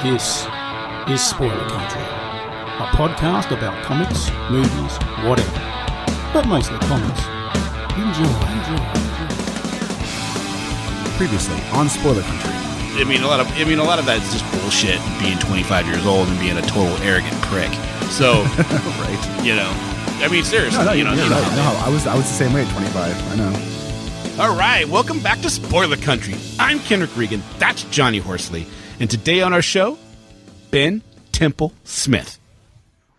This is Spoiler Country, a podcast about comics, movies, whatever, but mostly comics. Enjoy. Previously on Spoiler Country. I mean, a lot of that is just bullshit. Being 25 years old and being a total arrogant prick. So, Right. you know, I mean, seriously, No, you know, you're right. No, I was the same way at 25. I know. All right, welcome back to Spoiler Country. I'm Kendrick Regan. That's Johnny Horsley. And today on our show, Ben Templesmith.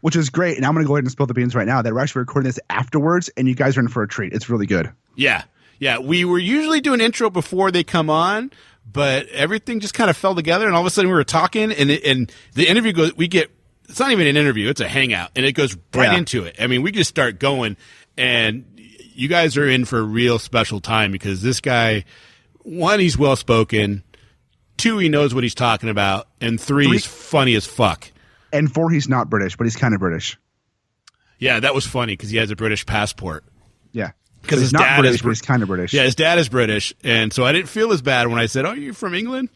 Which is great. And I'm going to go ahead and spill the beans right now that we're actually recording this afterwards, and you guys are in for a treat. It's really good. Yeah. We were usually doing intro before they come on, but everything just kind of fell together, and all of a sudden we were talking, and the interview goes. It's not even an interview; it's a hangout, and it goes right into it. I mean, we just start going, and you guys are in for a real special time because this guy, one, he's well spoken. Two, he knows what he's talking about, and three, he's funny as fuck. And four, he's not British, but he's kind of British. Yeah, that was funny because he has a British passport. Yeah. Because he's not British, but he's kind of British. Yeah, his dad is British, and so I didn't feel as bad when I said, "Oh, you're from England."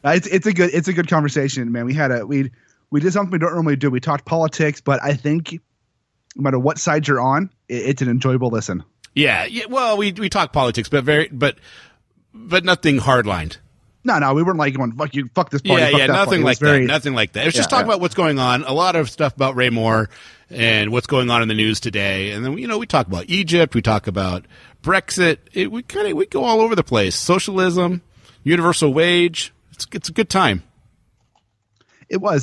It's a good conversation, man. We did something we don't normally do. We talked politics, but I think no matter what side you're on, it's an enjoyable listen. Yeah. Well, we talk politics, but nothing hardlined. No, we weren't like going fuck you, fuck this party. Yeah, nothing like that. Nothing like that. It was just talking about what's going on. A lot of stuff about Ray Moore and what's going on in the news today. And then we talk about Egypt. We talk about Brexit. We go all over the place. Socialism, universal wage. It's a good time. It was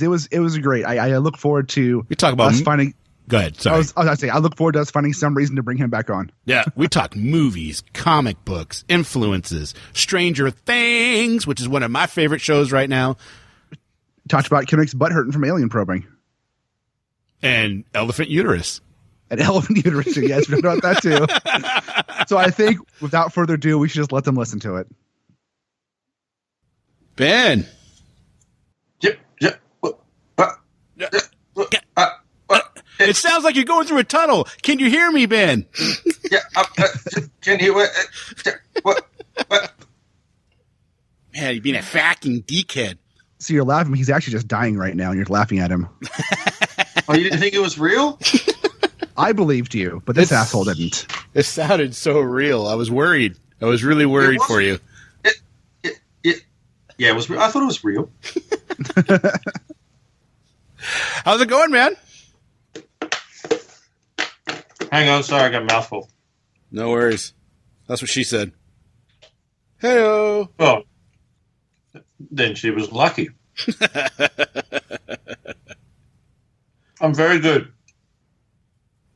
great. I look forward to we talk about us finding. Go ahead. Sorry. I look forward to us finding some reason to bring him back on. Yeah, we talk movies, comic books, influences, Stranger Things, which is one of my favorite shows right now. Talked about Kendrick's butt hurting from alien probing. And elephant uterus. And elephant uterus, yes, we talked about that too. So I think, without further ado, we should just let them listen to it. Ben. It sounds like you're going through a tunnel. Can you hear me, Ben? Yeah, can you? What? Man, you're being a fucking dickhead. So you're laughing. He's actually just dying right now, and you're laughing at him. Oh, you didn't think it was real? I believed you, but this asshole didn't. It sounded so real. I was worried. I was really worried for you. Yeah, it was. I thought it was real. How's it going, man? Hang on, sorry, I got a mouthful. No worries. That's what she said. Hey-o. Well, then she was lucky. I'm very good.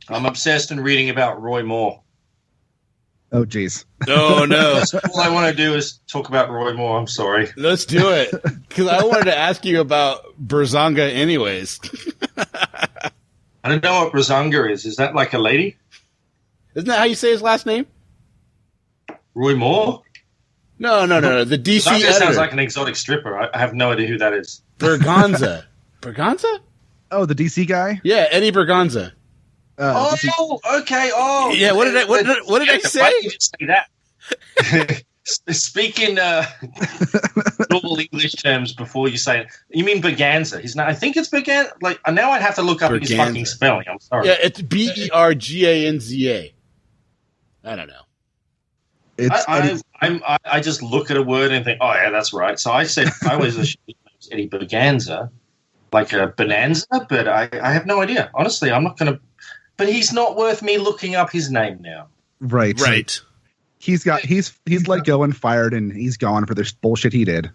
I'm obsessed in reading about Roy Moore. Oh, jeez. Oh, no. All I want to do is talk about Roy Moore. I'm sorry. Let's do it. Because I wanted to ask you about Berzanga anyways. I don't know what Brazanga is. Is that like a lady? Isn't that how you say his last name? Roy Moore? No. The DC Brazanga editor. sounds like an exotic stripper. I have no idea who that is. Berganza. Berganza? Oh, the DC guy? Yeah, Eddie Berganza. Okay. Oh, yeah. What did I say? Why did you say that? Speaking normal English terms before you say it. You mean Berganza? I think it's Berganza. Like now, I'd have to look up his fucking spelling. I'm sorry. Yeah, it's Berganza. I don't know. I just look at a word and think, oh yeah, that's right. So I always assumed it was Eddie Berganza, like a bonanza, but I have no idea. Honestly, I'm not going to. But he's not worth me looking up his name now. Right. He's let go and fired, and he's gone for this bullshit he did.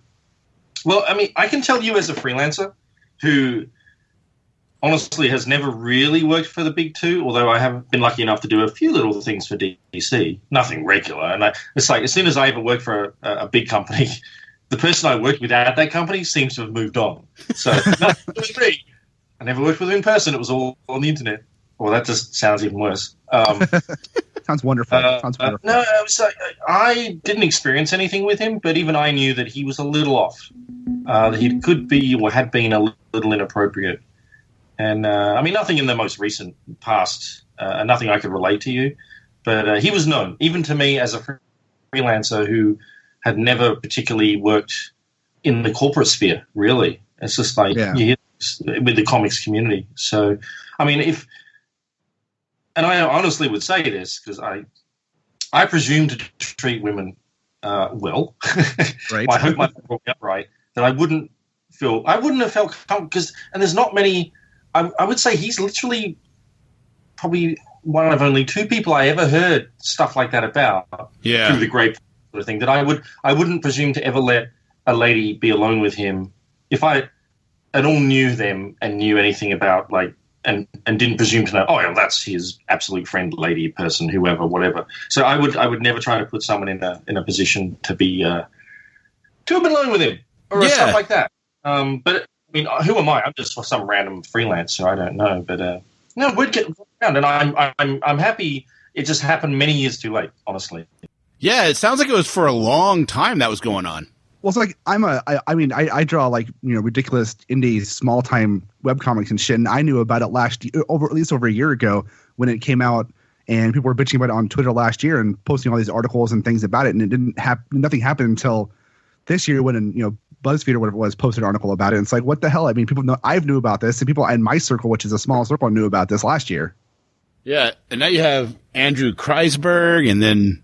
Well, I mean, I can tell you as a freelancer who honestly has never really worked for the big two, although I have been lucky enough to do a few little things for DC, nothing regular. And it's like as soon as I ever work for a big company, the person I worked with at that company seems to have moved on. So it was me. I never worked with him in person. It was all on the internet. Well, that just sounds even worse. Sounds wonderful. No, I didn't experience anything with him, but even I knew that he was a little off. That he could be or had been a little inappropriate. And, I mean, nothing in the most recent past, nothing I could relate to you. But he was known, even to me as a freelancer who had never particularly worked in the corporate sphere, really. It's just like you hear this with the comics community. So, I mean, and I honestly would say this because I presume to treat women well. Right. I hope my brought me up right. That I wouldn't have felt comfortable and there's not many. I would say he's literally probably one of only two people I ever heard stuff like that about through the grapevine sort of thing. That I wouldn't presume to ever let a lady be alone with him if I at all knew them and knew anything about and didn't presume to know, that's his absolute friend, lady, person, whoever, whatever. So I would never try to put someone in a position to be to have been alone with him or stuff like that. But I mean, who am I? I'm just some random freelancer. I don't know, but no, we'd get around, and I'm happy. It just happened many years too late, honestly. Yeah, it sounds like it was for a long time that was going on. Well, it's like I draw ridiculous indie small time webcomics and shit, and I knew about it at least over a year ago when it came out, and people were bitching about it on Twitter last year and posting all these articles and things about it, and it didn't nothing happened until this year when BuzzFeed or whatever it was posted an article about it. And it's like, what the hell? I mean, people know I've knew about this, and people in my circle, which is a small circle, knew about this last year. Yeah, and now you have Andrew Kreisberg, and then.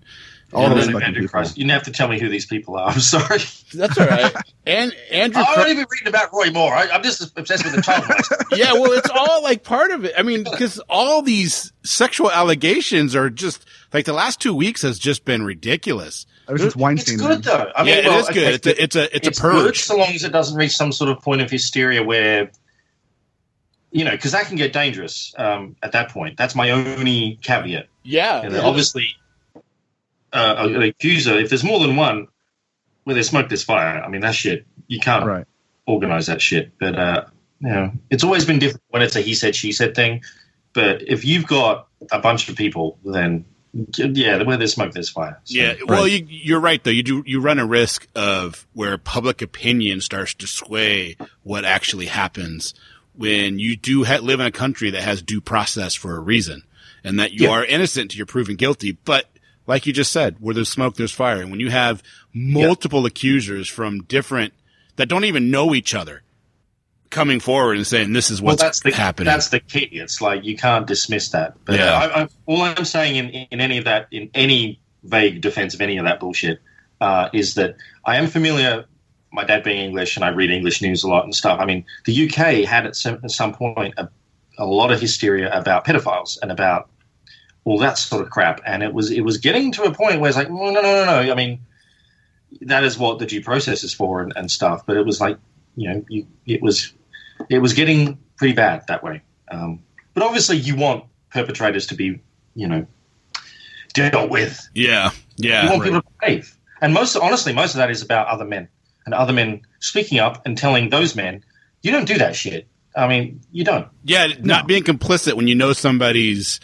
Andrew Christ. You didn't have to tell me who these people are. I'm sorry. That's all right. And Andrew, I'm not even reading about Roy Moore. I'm just obsessed with the child. Yeah, well, it's all like part of it. I mean, because all these sexual allegations are just like the last 2 weeks has just been ridiculous. It was just Weinstein. It's good though. I mean, it is good. It's a purge. Good so long as it doesn't reach some sort of point of hysteria where, because that can get dangerous at that point. That's my only caveat. Yeah. Obviously. An accuser, if there's more than one, where there's smoke, there's fire. I mean, that shit, you can't organize that shit. But, it's always been different when it's a he said, she said thing. But if you've got a bunch of people, then, where there's smoke, there's fire. So, yeah, well, you're right, though. You run a risk of where public opinion starts to sway what actually happens when you do live in a country that has due process for a reason and that you are innocent till you're proven guilty. But like you just said, where there's smoke, there's fire. And when you have multiple accusers from different that don't even know each other coming forward and saying this is what's happening. That's the key. It's like you can't dismiss that. But all I'm saying in any of that, in any vague defense of any of that bullshit, is that I am familiar, my dad being English, and I read English news a lot and stuff. I mean, the UK had at some point a lot of hysteria about pedophiles and about all that sort of crap, and it was getting to a point where it's like, well, no. I mean, that is what the due process is for and stuff. But it was like, it was getting pretty bad that way. But obviously, you want perpetrators to be, dealt with. Yeah. You want people to behave, and most of that is about other men and other men speaking up and telling those men, you don't do that shit. I mean, you don't. Yeah, not being complicit when you know somebody's.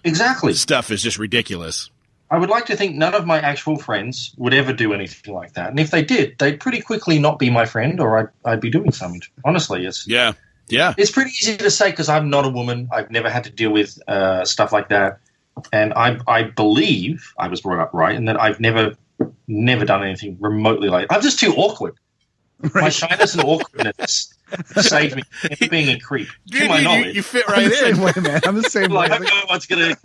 Exactly. Stuff is just ridiculous. I would like to think none of my actual friends would ever do anything like that. And if they did, they'd pretty quickly not be my friend or I'd be doing something. Honestly, it's it's pretty easy to say because I'm not a woman. I've never had to deal with stuff like that. And I believe I was brought up right and that I've never done anything remotely like that. I'm just too awkward. Right. My shyness and awkwardness saved me from being a creep. To my knowledge. You fit right I'm the in. Same way, man. I'm the same way. I don't know what's going to...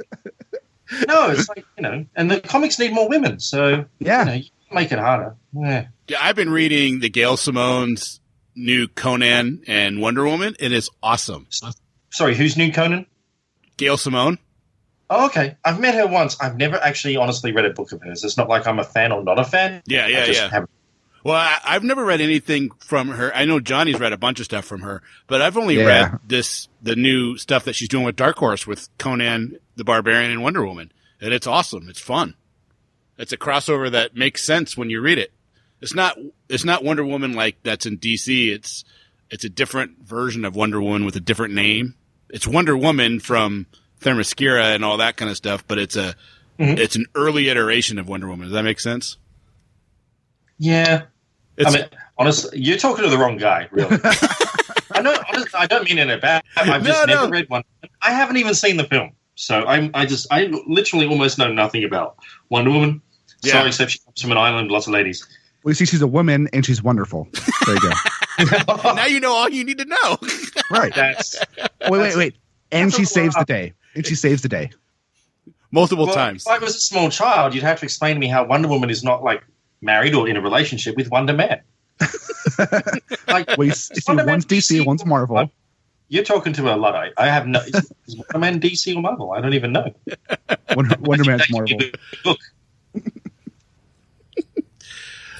No, it's like, and the comics need more women, so, you make it harder. Yeah, I've been reading the Gail Simone's new Conan and Wonder Woman. It is awesome. Sorry, who's new Conan? Gail Simone. Oh, okay. I've met her once. I've never actually honestly read a book of hers. It's not like I'm a fan or not a fan. Yeah. Well, I've never read anything from her. I know Johnny's read a bunch of stuff from her, but I've only read the new stuff that she's doing with Dark Horse with Conan the Barbarian and Wonder Woman. And it's awesome. It's fun. It's a crossover that makes sense when you read it. It's not Wonder Woman like that's in DC. It's a different version of Wonder Woman with a different name. It's Wonder Woman from Themyscira and all that kind of stuff, but it's an early iteration of Wonder Woman. Does that make sense? Yeah. Honestly, you're talking to the wrong guy, really. I don't mean in a bad. I've just never read one. I haven't even seen the film, so I literally almost know nothing about Wonder Woman. Yeah. So except she comes from an island, lots of ladies. Well, you see, she's a woman and she's wonderful. There you go. Now you know all you need to know. Right. Wait. And she saves the day. Multiple times. If I was a small child, you'd have to explain to me how Wonder Woman is not like married or in a relationship with Wonder Man. Well, you see, one's DC, one's Marvel. You're talking to a Luddite. I have no. Is Wonder Man DC or Marvel? I don't even know. Wonder Man's Marvel. Look.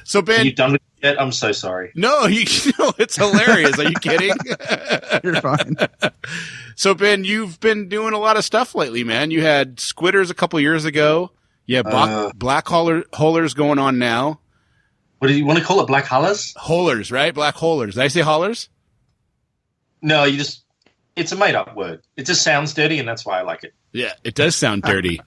So Ben, Are you done with it yet? I'm so sorry. No, it's hilarious. Are you kidding? You're fine. So Ben, you've been doing a lot of stuff lately, man. You had Squidders a couple years ago. Yeah, Blackholers going on now. What do you want to call it? Blackholers? Holers, right? Blackholers. Did I say hollers? No, it's a made up word. It just sounds dirty, and that's why I like it. Yeah, it does sound dirty.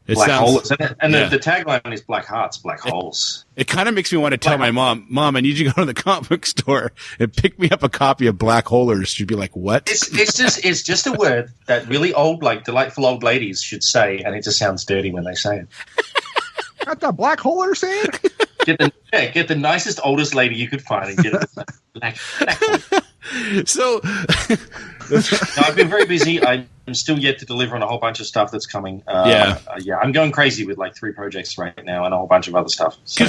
It black sounds, holes. And the tagline is black hearts, black holes. It kind of makes me want to tell my mom, I need you to go to the comic book store and pick me up a copy of Blackholers. She'd be like, what? It's just a word that really old, like delightful old ladies should say, and it just sounds dirty when they say it. Got the Blackholer saying? Get the nicest, oldest lady you could find and get it. Black hole. So No, I've been very busy. I'm still yet to deliver on a whole bunch of stuff that's coming. I'm going crazy with like 3 projects right now and a whole bunch of other stuff. So,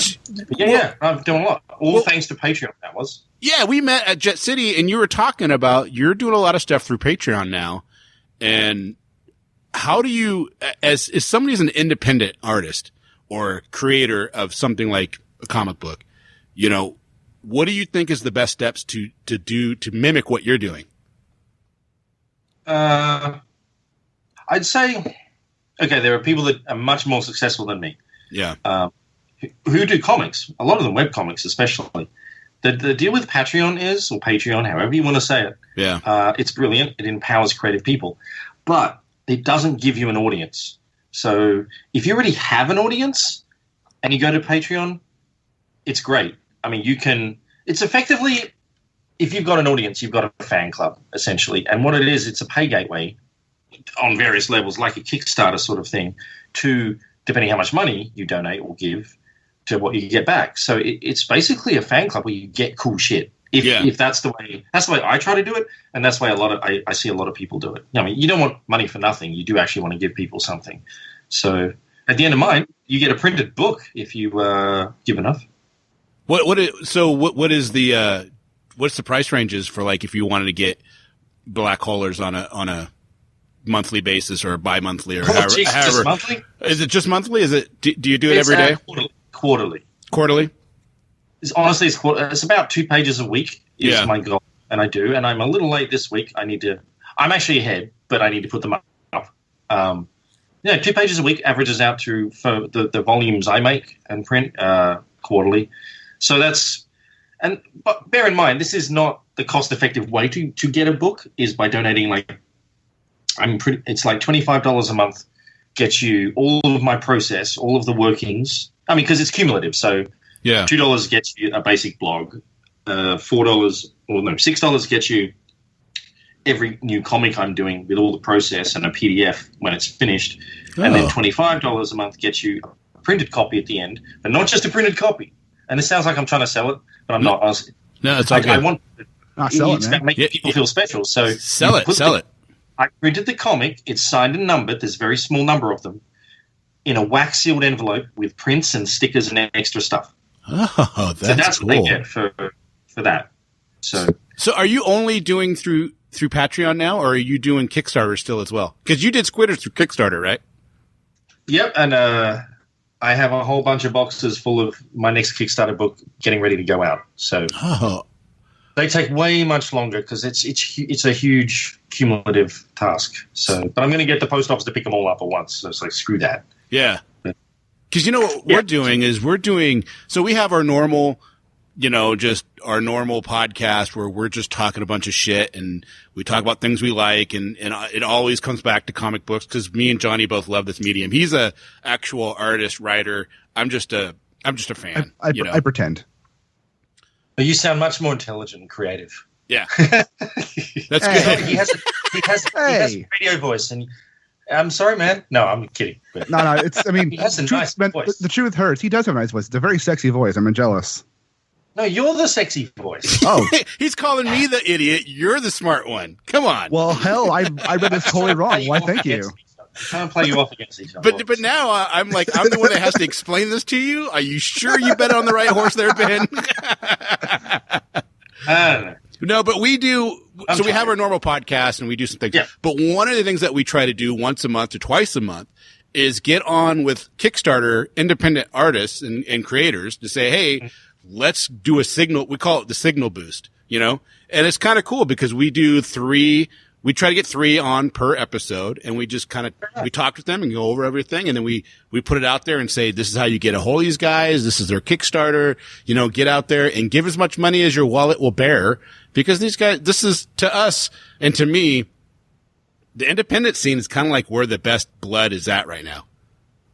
I'm doing a lot. All thanks to Patreon, that was. Yeah, we met at Jet City, and you were talking about you're doing a lot of stuff through Patreon now. And how do you, as somebody who's an independent artist or creator of something like a comic book, what do you think is the best steps to do to mimic what you're doing? I'd say, okay, there are people that are much more successful than me. Yeah. Who do comics, a lot of them web comics especially. The deal with Patreon, or Patreon, however you want to say it, it's brilliant. It empowers creative people. But it doesn't give you an audience. So if you already have an audience and you go to Patreon, it's great. I mean, it's effectively, if you've got an audience, you've got a fan club, essentially. And what it is, it's a pay gateway on various levels, like a Kickstarter sort of thing, to, depending how much money you donate or give, to what you get back. So it's basically a fan club where you get cool shit. If that's the way I try to do it, and that's why I see a lot of people do it. I mean, you don't want money for nothing. You do actually want to give people something. So at the end of mine, you get a printed book if you give enough. What's the price ranges for, like, if you wanted to get Blackholers on a monthly basis or bi-monthly or however? Just monthly? Is it just monthly? Is it? Do you do it every day? Quarterly. Quarterly? It's about 2 pages a week is my goal, and I do. And I'm a little late this week. I'm actually ahead, but I need to put them up. 2 pages a week averages out for the volumes I make and print quarterly. So but bear in mind, this is not the cost-effective way to get a book, is by donating it's like $25 a month gets you all of my process, all of the workings. I mean, because it's cumulative. So $2 gets you a basic blog, $6 gets you every new comic I'm doing with all the process and a PDF when it's finished. Oh. And then $25 a month gets you a printed copy at the end, but not just a printed copy. And it sounds like I'm trying to sell it, but I'm not. No, it's okay. I want to make people feel special. So sell it. I printed the comic. It's signed and numbered. There's a very small number of them in a wax sealed envelope with prints and stickers and extra stuff. Oh, that's cool. What they get for that. So are you only doing through Patreon now, or are you doing Kickstarter still as well? Because you did Squidder through Kickstarter, right? Yep, and I have a whole bunch of boxes full of my next Kickstarter book getting ready to go out. So they take way much longer because it's a huge cumulative task. So, but I'm going to get the post office to pick them all up at once. So it's like, screw that. Yeah. Because what we're doing is so we have our normal, just our normal podcast where we're just talking a bunch of shit and we talk about things we like, and it always comes back to comic books because me and Johnny both love this medium. He's a actual artist, writer. I'm just a fan. I pretend. But you sound much more intelligent and creative. Yeah. That's good. He has a radio voice, and I'm sorry, man. No, I'm kidding. But No, it's. I mean, he has a truth, nice man, voice. the truth hurts. He does have a nice voice. It's a very sexy voice. I'm jealous. No, you're the sexy voice. Oh, He's calling me the idiot. You're the smart one. Come on. well, hell, I read this totally wrong. Why? Thank you. I'm trying to play you off against each other. But now I'm like, I'm the one that has to explain this to you. Are you sure you bet on the right horse there, Ben? I don't know. No, but we do. I'm So we have tired. our normal podcast and we do some things. Yeah. But one of the things that we try to do once a month or twice a month is get on with Kickstarter independent artists and creators to say, hey, let's do a signal. We call it the signal boost, you know, and it's kind of cool because we do 3. We try to get 3 on per episode, and we just kind of we talk with them and go over everything, and then we put it out there and say, this is how you get a hold of these guys. This is their Kickstarter. You know, get out there and give as much money as your wallet will bear, because these guys, this is to us and to me, the independent scene is kind of like where the best blood is at right now.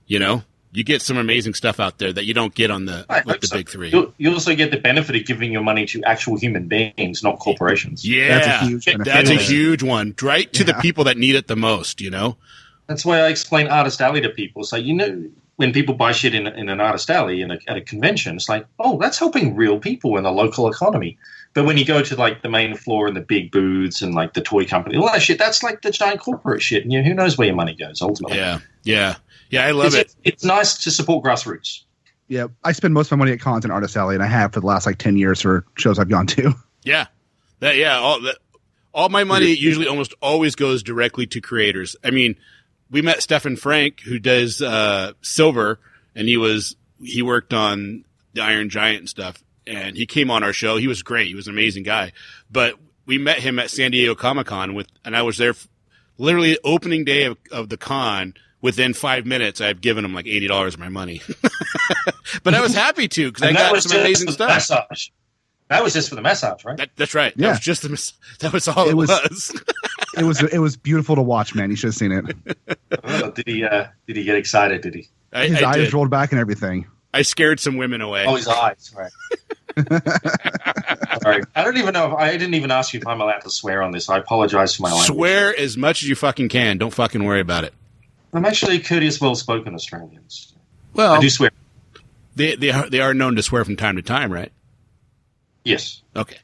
You know, you get some amazing stuff out there that you don't get on the with the big 3. You also get the benefit of giving your money to actual human beings, not corporations. Yeah, That's a huge benefit. that's a huge one, right to the people that need it the most. You know. That's why I explain Artist Alley to people. So, you know, when people buy shit in an Artist Alley at a convention, it's like, oh, that's helping real people in the local economy. But when you go to, like, the main floor and the big booths and, like, the toy company, all that shit, that's, like, the giant corporate shit. And, you know, who knows where your money goes, ultimately. Yeah, I love it. It's nice to support grassroots. Yeah, I spend most of my money at cons and Artist Alley, and I have for the last, 10 years for shows I've gone to. Yeah, all my money usually almost always goes directly to creators. I mean, we met Stefan Frank, who does Silver, and he worked on the Iron Giant and stuff, and he came on our show. He was great. He was an amazing guy. But we met him at San Diego Comic-Con and I was there literally opening day of the con. Within 5 minutes, I've given him like $80 of my money. But I was happy to, because I got some amazing stuff. Massage. That was just for the massage, right? That's right. Yeah. That was just that was all it was. It was beautiful to watch, man. You should have seen it. Oh, did he get excited? Did he? His eyes did. rolled back and everything. I scared some women away. Oh, his eyes, right. Sorry. I didn't even ask you if I'm allowed to swear on this. I apologize for my language. Swear as much as you fucking can. Don't fucking worry about it. I'm actually courteous, well-spoken Australians. Well, I do swear. They are known to swear from time to time, right? Yes. Okay.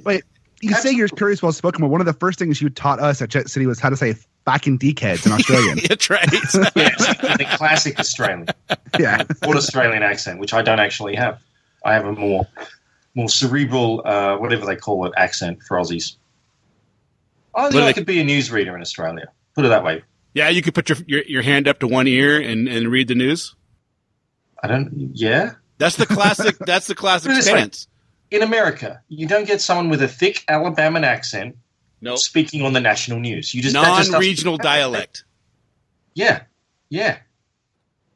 Wait, you say you're curious, well spoken, but one of the first things you taught us at Jet City was how to say fucking dickheads in Australian. That's right. Yes, the classic Australian. Yeah. Or Australian accent, which I don't actually have. I have a more cerebral, whatever they call it, accent for Aussies. I think I could be a newsreader in Australia. Put it that way. Yeah, you could put your hand up to one ear and read the news. Yeah. That's the classic. That's the classic stance. In America, you don't get someone with a thick Alabama accent speaking on the national news. You just non-regional dialect. Yeah.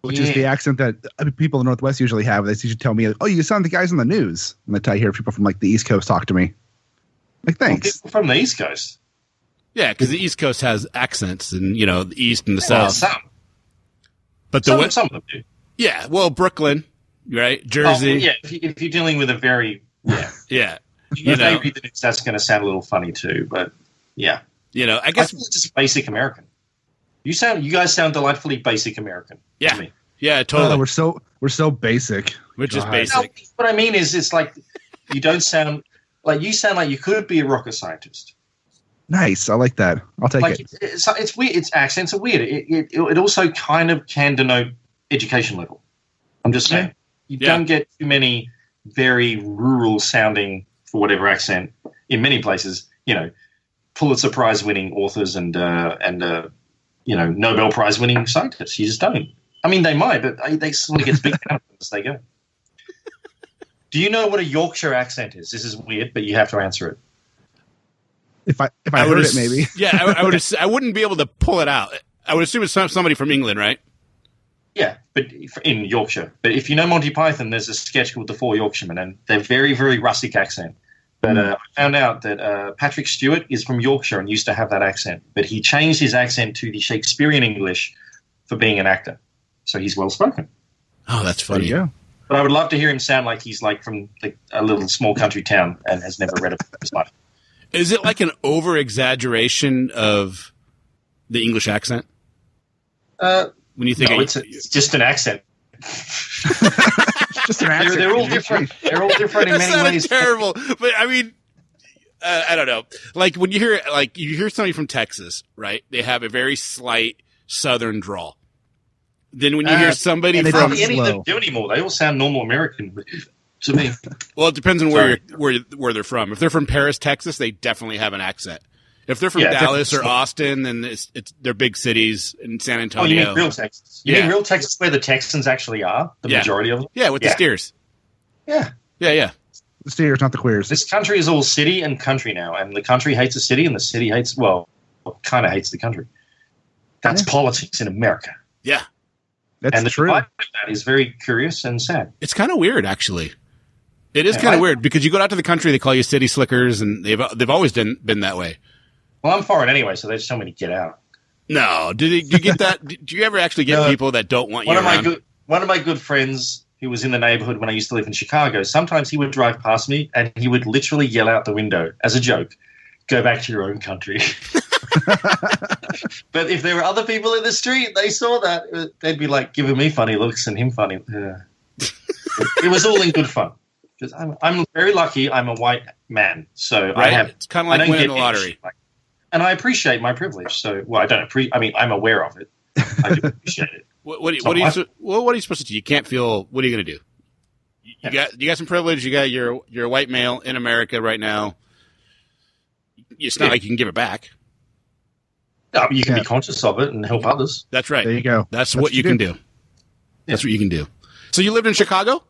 Which is the accent that people in the Northwest usually have. They usually tell me, "Oh, you sound the guys on the news." And that's how I hear people from like the East Coast talk to me. Like, thanks. People from the East Coast. Yeah, because the East Coast has accents, and the East and the South. Some. But some of them do. Yeah, well, Brooklyn, right? Jersey. Oh, yeah, if you're dealing with a very yeah. If they read the news, that's going to sound a little funny too. But yeah, I guess it's just basic American. You guys sound delightfully basic American. Yeah, to me. Yeah, totally. We're so basic. We're just God. basic. No, what I mean is, it's like you don't sound like you sound like you could be a rocket scientist. Nice, I like that. I'll take it. It's weird. Its accents are weird. It also kind of can denote education level. I'm just saying. You don't get too many very rural sounding, for whatever accent, in many places. Pulitzer Prize winning authors and Nobel Prize winning scientists. You just don't. I mean, they might, but they sort of get big out as they go. Do you know what a Yorkshire accent is? This is weird, but you have to answer it. If I heard it, maybe. Yeah, I wouldn't be able to pull it out. I would assume it's somebody from England, right? Yeah, but in Yorkshire. But if you know Monty Python, there's a sketch called The Four Yorkshiremen, and they're very, very rustic accent. But I found out that Patrick Stewart is from Yorkshire and used to have that accent. But he changed his accent to the Shakespearean English for being an actor. So he's well-spoken. Oh, that's funny. Yeah. But I would love to hear him sound like he's like from a little small country town and has never read a book in his life. Is it like an over-exaggeration of The English accent? When you think it's just an accent. Just an accent. They're all different. They're all different in many ways. Terrible, but I mean, I don't know. Like when you hear somebody from Texas, right? They have a very slight Southern drawl. Then when you hear somebody from, from any of them do anymore. They all sound normal American to me. Well, it depends on where they're from. If they're from Paris, Texas, they definitely have an accent. If they're from Dallas or Austin, then they're big cities in San Antonio. Oh, you mean real Texas? You mean real Texas where the Texans actually are? The majority of them? Yeah, with the steers. Yeah. Yeah. The steers, not the queers. This country is all city and country now, and the country hates the city, and the city kind of hates the country. That's politics in America. Yeah. That's true. And the divide of that is very curious and sad. It's kind of weird, actually. It is kind of weird because you go out to the country, they call you city slickers, and they've always been that way. Well, I'm for it anyway, so they just tell me to get out. No, do you get that? Do you ever actually get people that don't want you around? One of my good friends who was in the neighborhood when I used to live in Chicago, sometimes he would drive past me and he would literally yell out the window as a joke, "Go back to your own country." But if there were other people in the street, they saw that, they'd be like giving me funny looks and him funny. It was all in good fun. Because I'm very lucky I'm a white man, so it's kind of like winning the lottery. And I appreciate my privilege. So, I don't appreciate. I mean, I'm aware of it. I do appreciate it. What are you supposed to do? You can't feel. What are you going to do? You got some privilege. You're a white male in America right now. It's not like you can give it back. No, but you can be conscious of it and help others. That's right. There you go. That's what you can do. That's what you can do. So you lived in Chicago?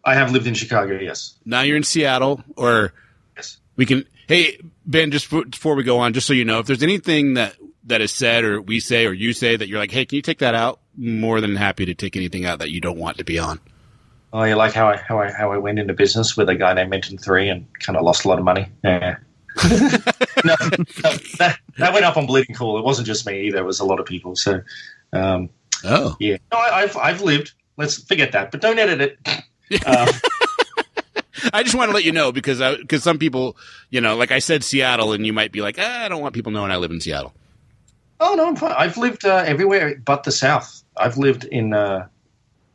I have lived in Chicago. Yes. Now you're in Seattle, or yes. We can. Hey, Ben, just before we go on, just so you know, if there's anything that is said or we say or you say that you're like, hey, can you take that out? More than happy to take anything out that you don't want to be on. Oh, you like how I went into business with a guy named Menton 3 and kind of lost a lot of money? Yeah. No, that went up on Bleeding Cool. It wasn't just me either. It was a lot of people. So, yeah. No, I've lived. Let's forget that. But don't edit it. I just want to let you know because some people, like I said, Seattle, and you might be like, I don't want people knowing I live in Seattle. Oh, no, I'm fine. I've lived everywhere but the South. I've lived in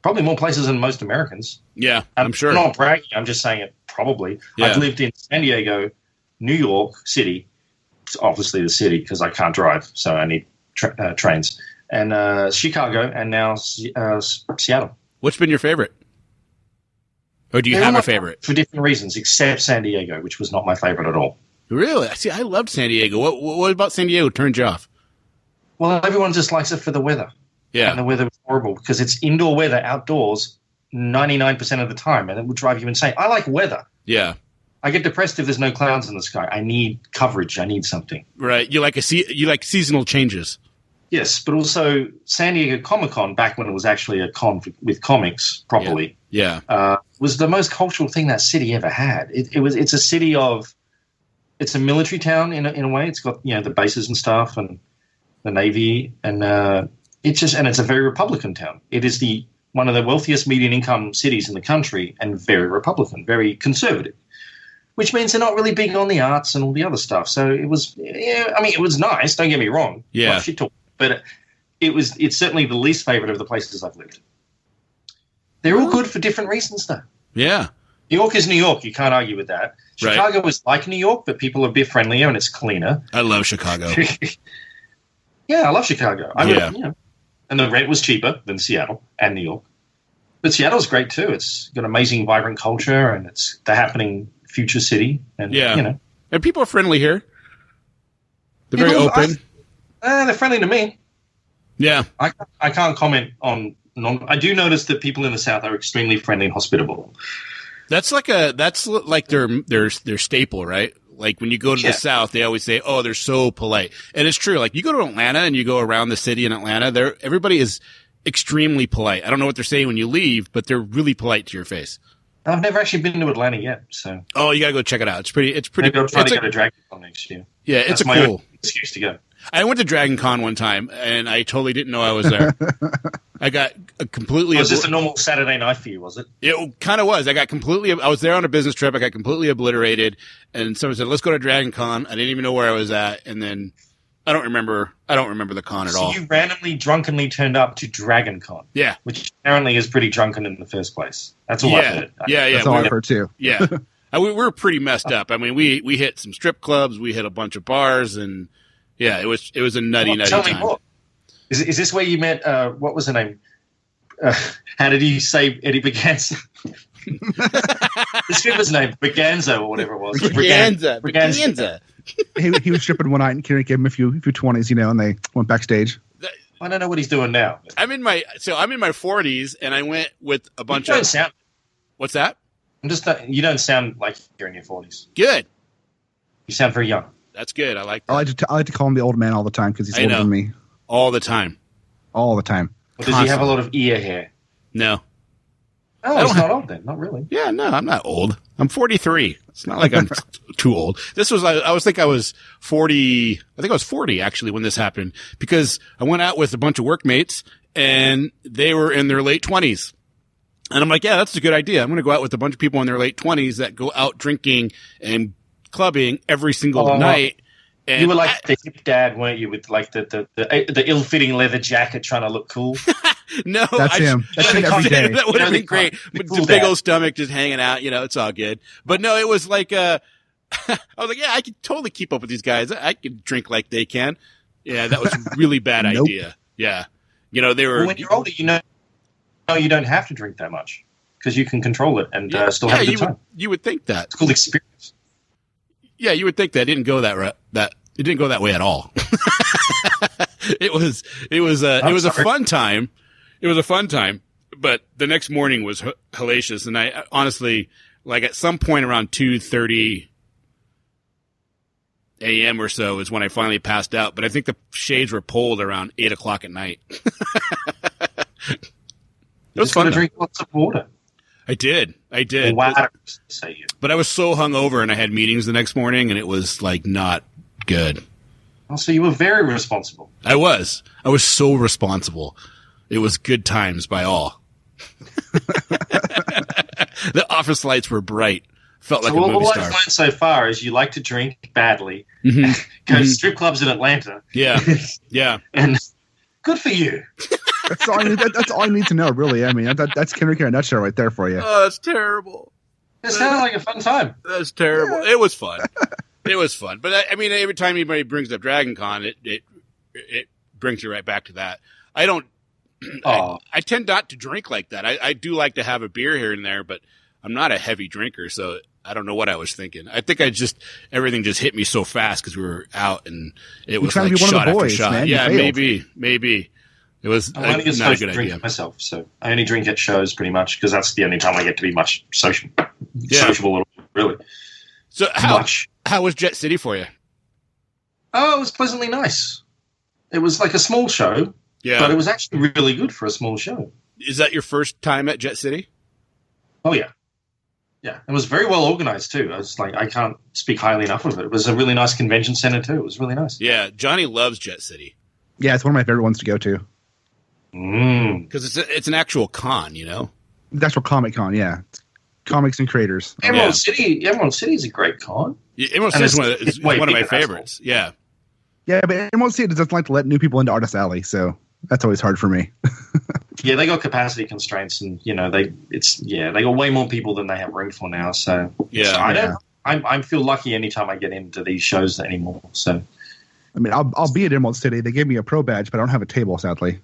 probably more places than most Americans. Yeah, I'm sure. I'm not bragging. I'm just saying it probably. Yeah. I've lived in San Diego, New York City, obviously the city because I can't drive, so I need trains, and Chicago, and now Seattle. What's been your favorite? Or do you have a favorite? For different reasons, except San Diego, which was not my favorite at all. Really? See, I loved San Diego. What about San Diego turned you off? Well, everyone just likes it for the weather. Yeah. And the weather was horrible because it's indoor weather outdoors 99% of the time, and it would drive you insane. I like weather. Yeah. I get depressed if there's no clouds in the sky. I need coverage. I need something. Right. You like seasonal changes. Yes, but also San Diego Comic-Con, back when it was actually a con with comics properly, was the most cultural thing that city ever had. It's a city of, it's a military town in a way. It's got the bases and stuff and the Navy, and it's a very Republican town. It is one of the wealthiest median income cities in the country, and very Republican, very conservative, which means they're not really big on the arts and all the other stuff. So it was, it was nice. Don't get me wrong. Yeah. But it's certainly the least favorite of the places I've lived. They're all good for different reasons, though. Yeah. New York is New York. You can't argue with that. Chicago is like New York, but people are a bit friendlier and it's cleaner. I love Chicago. Yeah, I love Chicago. And the rent was cheaper than Seattle and New York. But Seattle's great, too. It's got amazing, vibrant culture, and it's the happening future city. And, And people are friendly here. They're very open. They're friendly to me. Yeah. I can't comment on I do notice that people in the South are extremely friendly and hospitable. That's like their staple, right? Like when you go to the South, they always say, "Oh, they're so polite," and it's true. Like you go to Atlanta and you go around the city in Atlanta, everybody is extremely polite. I don't know what they're saying when you leave, but they're really polite to your face. I've never actually been to Atlanta yet, so. Oh, you gotta go check it out. It's pretty. Maybe I'll try to go to Dragon Con next year. Yeah, That's my cool excuse to go. I went to Dragon Con one time, and I totally didn't know I was there. I got completely... Was this a normal Saturday night for you, was it? It kind of was. I was there on a business trip. I got completely obliterated, and someone said, let's go to Dragon Con. I didn't even know where I was at, and then I don't remember the con at So all. you randomly, drunkenly turned up to Dragon Con. Yeah. Which apparently is pretty drunken in the first place. That's all I've heard. Yeah. That's all I've heard too. Yeah. We were pretty messed up. I mean, we hit some strip clubs, we hit a bunch of bars, and yeah, it was a nutty Tell time. me more. Is this where you met, what was her name? How did you say Eddie Berganza? The stripper's name, Berganza or whatever it was. Berganza. He was stripping one night and Kieran gave him a few 20s, and they went backstage. I don't know what he's doing now. I'm in my 40s, and I went with a bunch You don't of. sound. What's that? You don't sound like you're in your 40s. Good. You sound very young. That's good. I like that. I like to call him the old man all the time because he's older than me. All the time. All the time. Or does he have a lot of ear hair? No. Oh, he's not old then. Not really. Yeah, no, I'm not old. I'm 43. It's not like I'm too old. This was, I was 40. I think I was 40 actually when this happened because I went out with a bunch of workmates and they were in their late 20s. And I'm like, yeah, that's a good idea. I'm going to go out with a bunch of people in their late 20s that go out drinking and clubbing every single night. And you were like the hip dad, weren't you? With like the ill-fitting leather jacket, trying to look cool. No, that's him. That's him every day. That would have been great. But the big old stomach just hanging out, it's all good. But no, it was like, I was like, yeah, I could totally keep up with these guys. I could drink like they can. Yeah, that was a really bad idea. Yeah. They were. Well, when you're older, you don't have to drink that much because you can control it and still have a good time. You would think that. It's called experience. Yeah, you would think that. It didn't go that way at all. It was a fun time. It was a fun time, but the next morning was hellacious. And I honestly, like at some point around 2:30 a.m. or so is when I finally passed out. But I think the shades were pulled around 8:00 at night. It was fun. Drink lots of water. I did. Water, say you. But I was so hungover and I had meetings the next morning and it was like not good. Oh, so you were very responsible. I was so responsible. It was good times by all. The office lights were bright. Felt like a movie star. All I've learned so far is you like to drink badly, go to strip clubs in Atlanta. Yeah, yeah. And good for you. That's all I need. That's all I need to know, really. I mean, that's Kendrick in a nutshell right there for you. Oh, that's terrible. It sounded like a fun time. That's terrible. Yeah. It was fun. It was fun. But I mean, every time anybody brings up Dragon Con, it brings you right back to that. I don't. I tend not to drink like that. I do like to have a beer here and there, but I'm not a heavy drinker, so I don't know what I was thinking. I think everything just hit me so fast because we were out and it was like shot after shot. Man. Yeah, maybe. It was not a good idea. Myself, so I only drink at shows pretty much because that's the only time I get to be much sociable, really. So how was Jet City for you? Oh, it was pleasantly nice. It was like a small show, but it was actually really good for a small show. Is that your first time at Jet City? Oh yeah. Yeah, it was very well organized too. I was like, I can't speak highly enough of it. It was a really nice convention center too. It was really nice. Yeah, Johnny loves Jet City. Yeah, it's one of my favorite ones to go to. Because it's an actual con, That's what Comic Con, yeah. It's comics and creators. Emerald City is a great con. Yeah, Emerald City is one of my favorites. Yeah. Yeah, but Emerald City doesn't like to let new people into Artist Alley, so that's always hard for me. Yeah, they got capacity constraints, and they got way more people than they have room for now. So I feel lucky anytime I get into these shows anymore. So I mean, I'll be at Emerald City. They gave me a pro badge, but I don't have a table, sadly.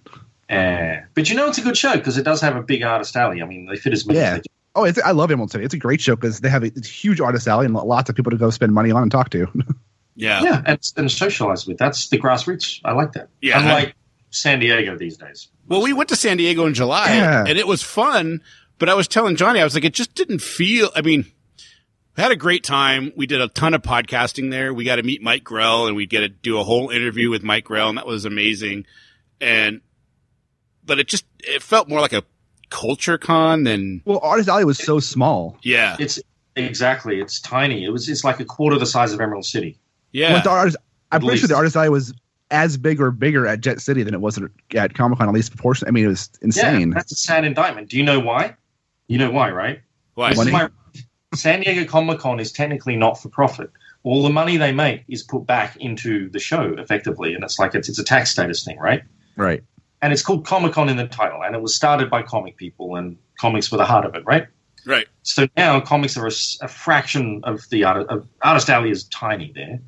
But it's a good show because it does have a big Artist Alley. I mean, they fit as many as they do. Oh, I love Emerald City. It's a great show because they have a huge Artist Alley and lots of people to go spend money on and talk to. Yeah, and socialize with. That's the grassroots. I like that. Yeah, unlike San Diego these days. Well, we went to San Diego in July, and it was fun. But I was telling Johnny, I was like, it just didn't feel. I mean, we had a great time. We did a ton of podcasting there. We got to meet Mike Grell, and we get to do a whole interview with Mike Grell, and that was amazing. But it felt more like a culture con than. Well, Artist Alley was so small. Yeah, it's tiny. It's like a quarter the size of Emerald City. Yeah, I'm pretty sure the Artist Alley was as big or bigger at Jet City than it was at Comic Con, at least proportion. I mean, it was insane. Yeah, that's a sad indictment. Do you know why? You know why, right? Why? San Diego Comic Con is technically not for profit. all the money they make is put back into the show effectively, and it's like it's a tax status thing, right? Right. And it's called Comic-Con in the title, and it was started by comic people, and comics were the heart of it, right? Right. So now comics are a fraction of the Artist Alley is tiny there.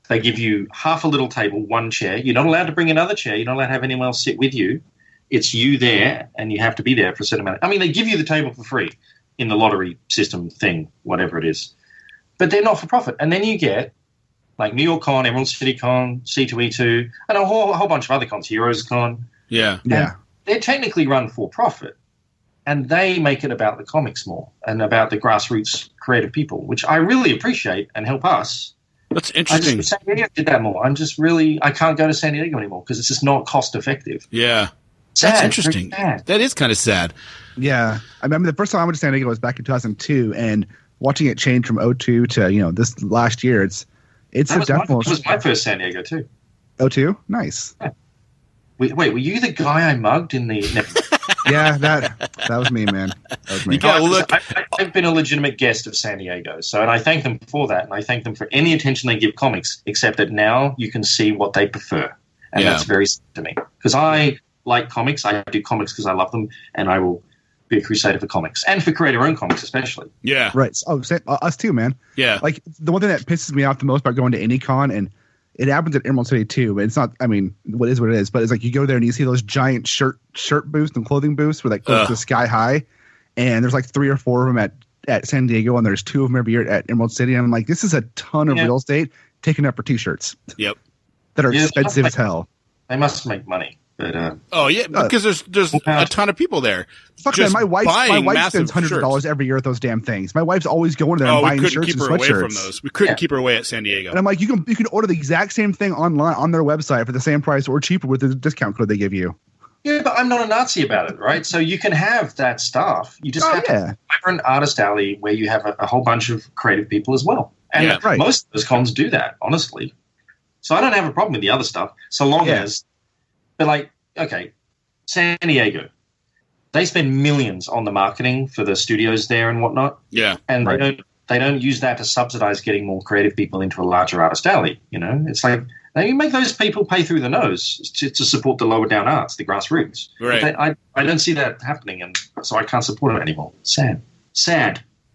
They give you half a little table, one chair. You're not allowed to bring another chair. You're not allowed to have anyone else sit with you. It's you there, and you have to be there for a certain amount. I mean, they give you the table for free in the lottery system thing, whatever it is. But they're not for profit. And then you get like New York Con, Emerald City Con, C2E2, and a whole bunch of other cons, Heroes Con. Yeah. Yeah. And they're technically run for profit. And they make it about the comics more and about the grassroots creative people, which I really appreciate and help us. That's interesting. San Diego did that more. I can't go to San Diego anymore because it's just not cost effective. Yeah. Sad, That's interesting. very sad. That is kind of sad. Yeah. I remember the first time I went to San Diego was back in 2002, and watching it change from 02 to, this last year, it's That a was definite. that was my first San Diego too. 02? Nice. Wait, were you the guy I mugged in the? Yeah, that was me, man. That was me. You gotta look. I've been a legitimate guest of San Diego, and I thank them for that, and I thank them for any attention they give comics. Except that now you can see what they prefer, and that's very sad to me because I like comics. I do comics because I love them, and I will be a crusader for comics and for creator-owned comics, especially. Yeah. Right. Oh, us too, man. Yeah. Like the one thing that pisses me off the most about going to any con, and it happens at Emerald City too, but it's not. I mean, what it is, but it's like you go there and you see those giant shirt booths and clothing booths where that goes to sky high, and there's like 3 or 4 of them at San Diego, and there's 2 of them every year at Emerald City. And I'm like, this is a ton of real estate taken up for T-shirts. Yep. That are expensive as hell. They must make money. But, because there's a ton of people there. Fuck man, my wife massive spends hundreds of dollars every year at those damn things. My wife's always going there and buying we shirts couldn't keep and her away from sweatshirts. those. We couldn't keep her away at San Diego. And I'm like, you can order the exact same thing online on their website for the same price or cheaper with the discount code they give you. Yeah, but I'm not a Nazi about it, right? So you can have that stuff. You just have to have a vibrant artist alley where you have a whole bunch of creative people as well. And most of those cons do that, honestly. So I don't have a problem with the other stuff, so long as, but like, okay, San Diego, they spend millions on the marketing for the studios there and whatnot. Yeah, and they don't use that to subsidize getting more creative people into a larger artist alley. It's like they make those people pay through the nose to support the lower down arts, the grassroots. Right. I don't see that happening, and so I can't support it anymore. Sad.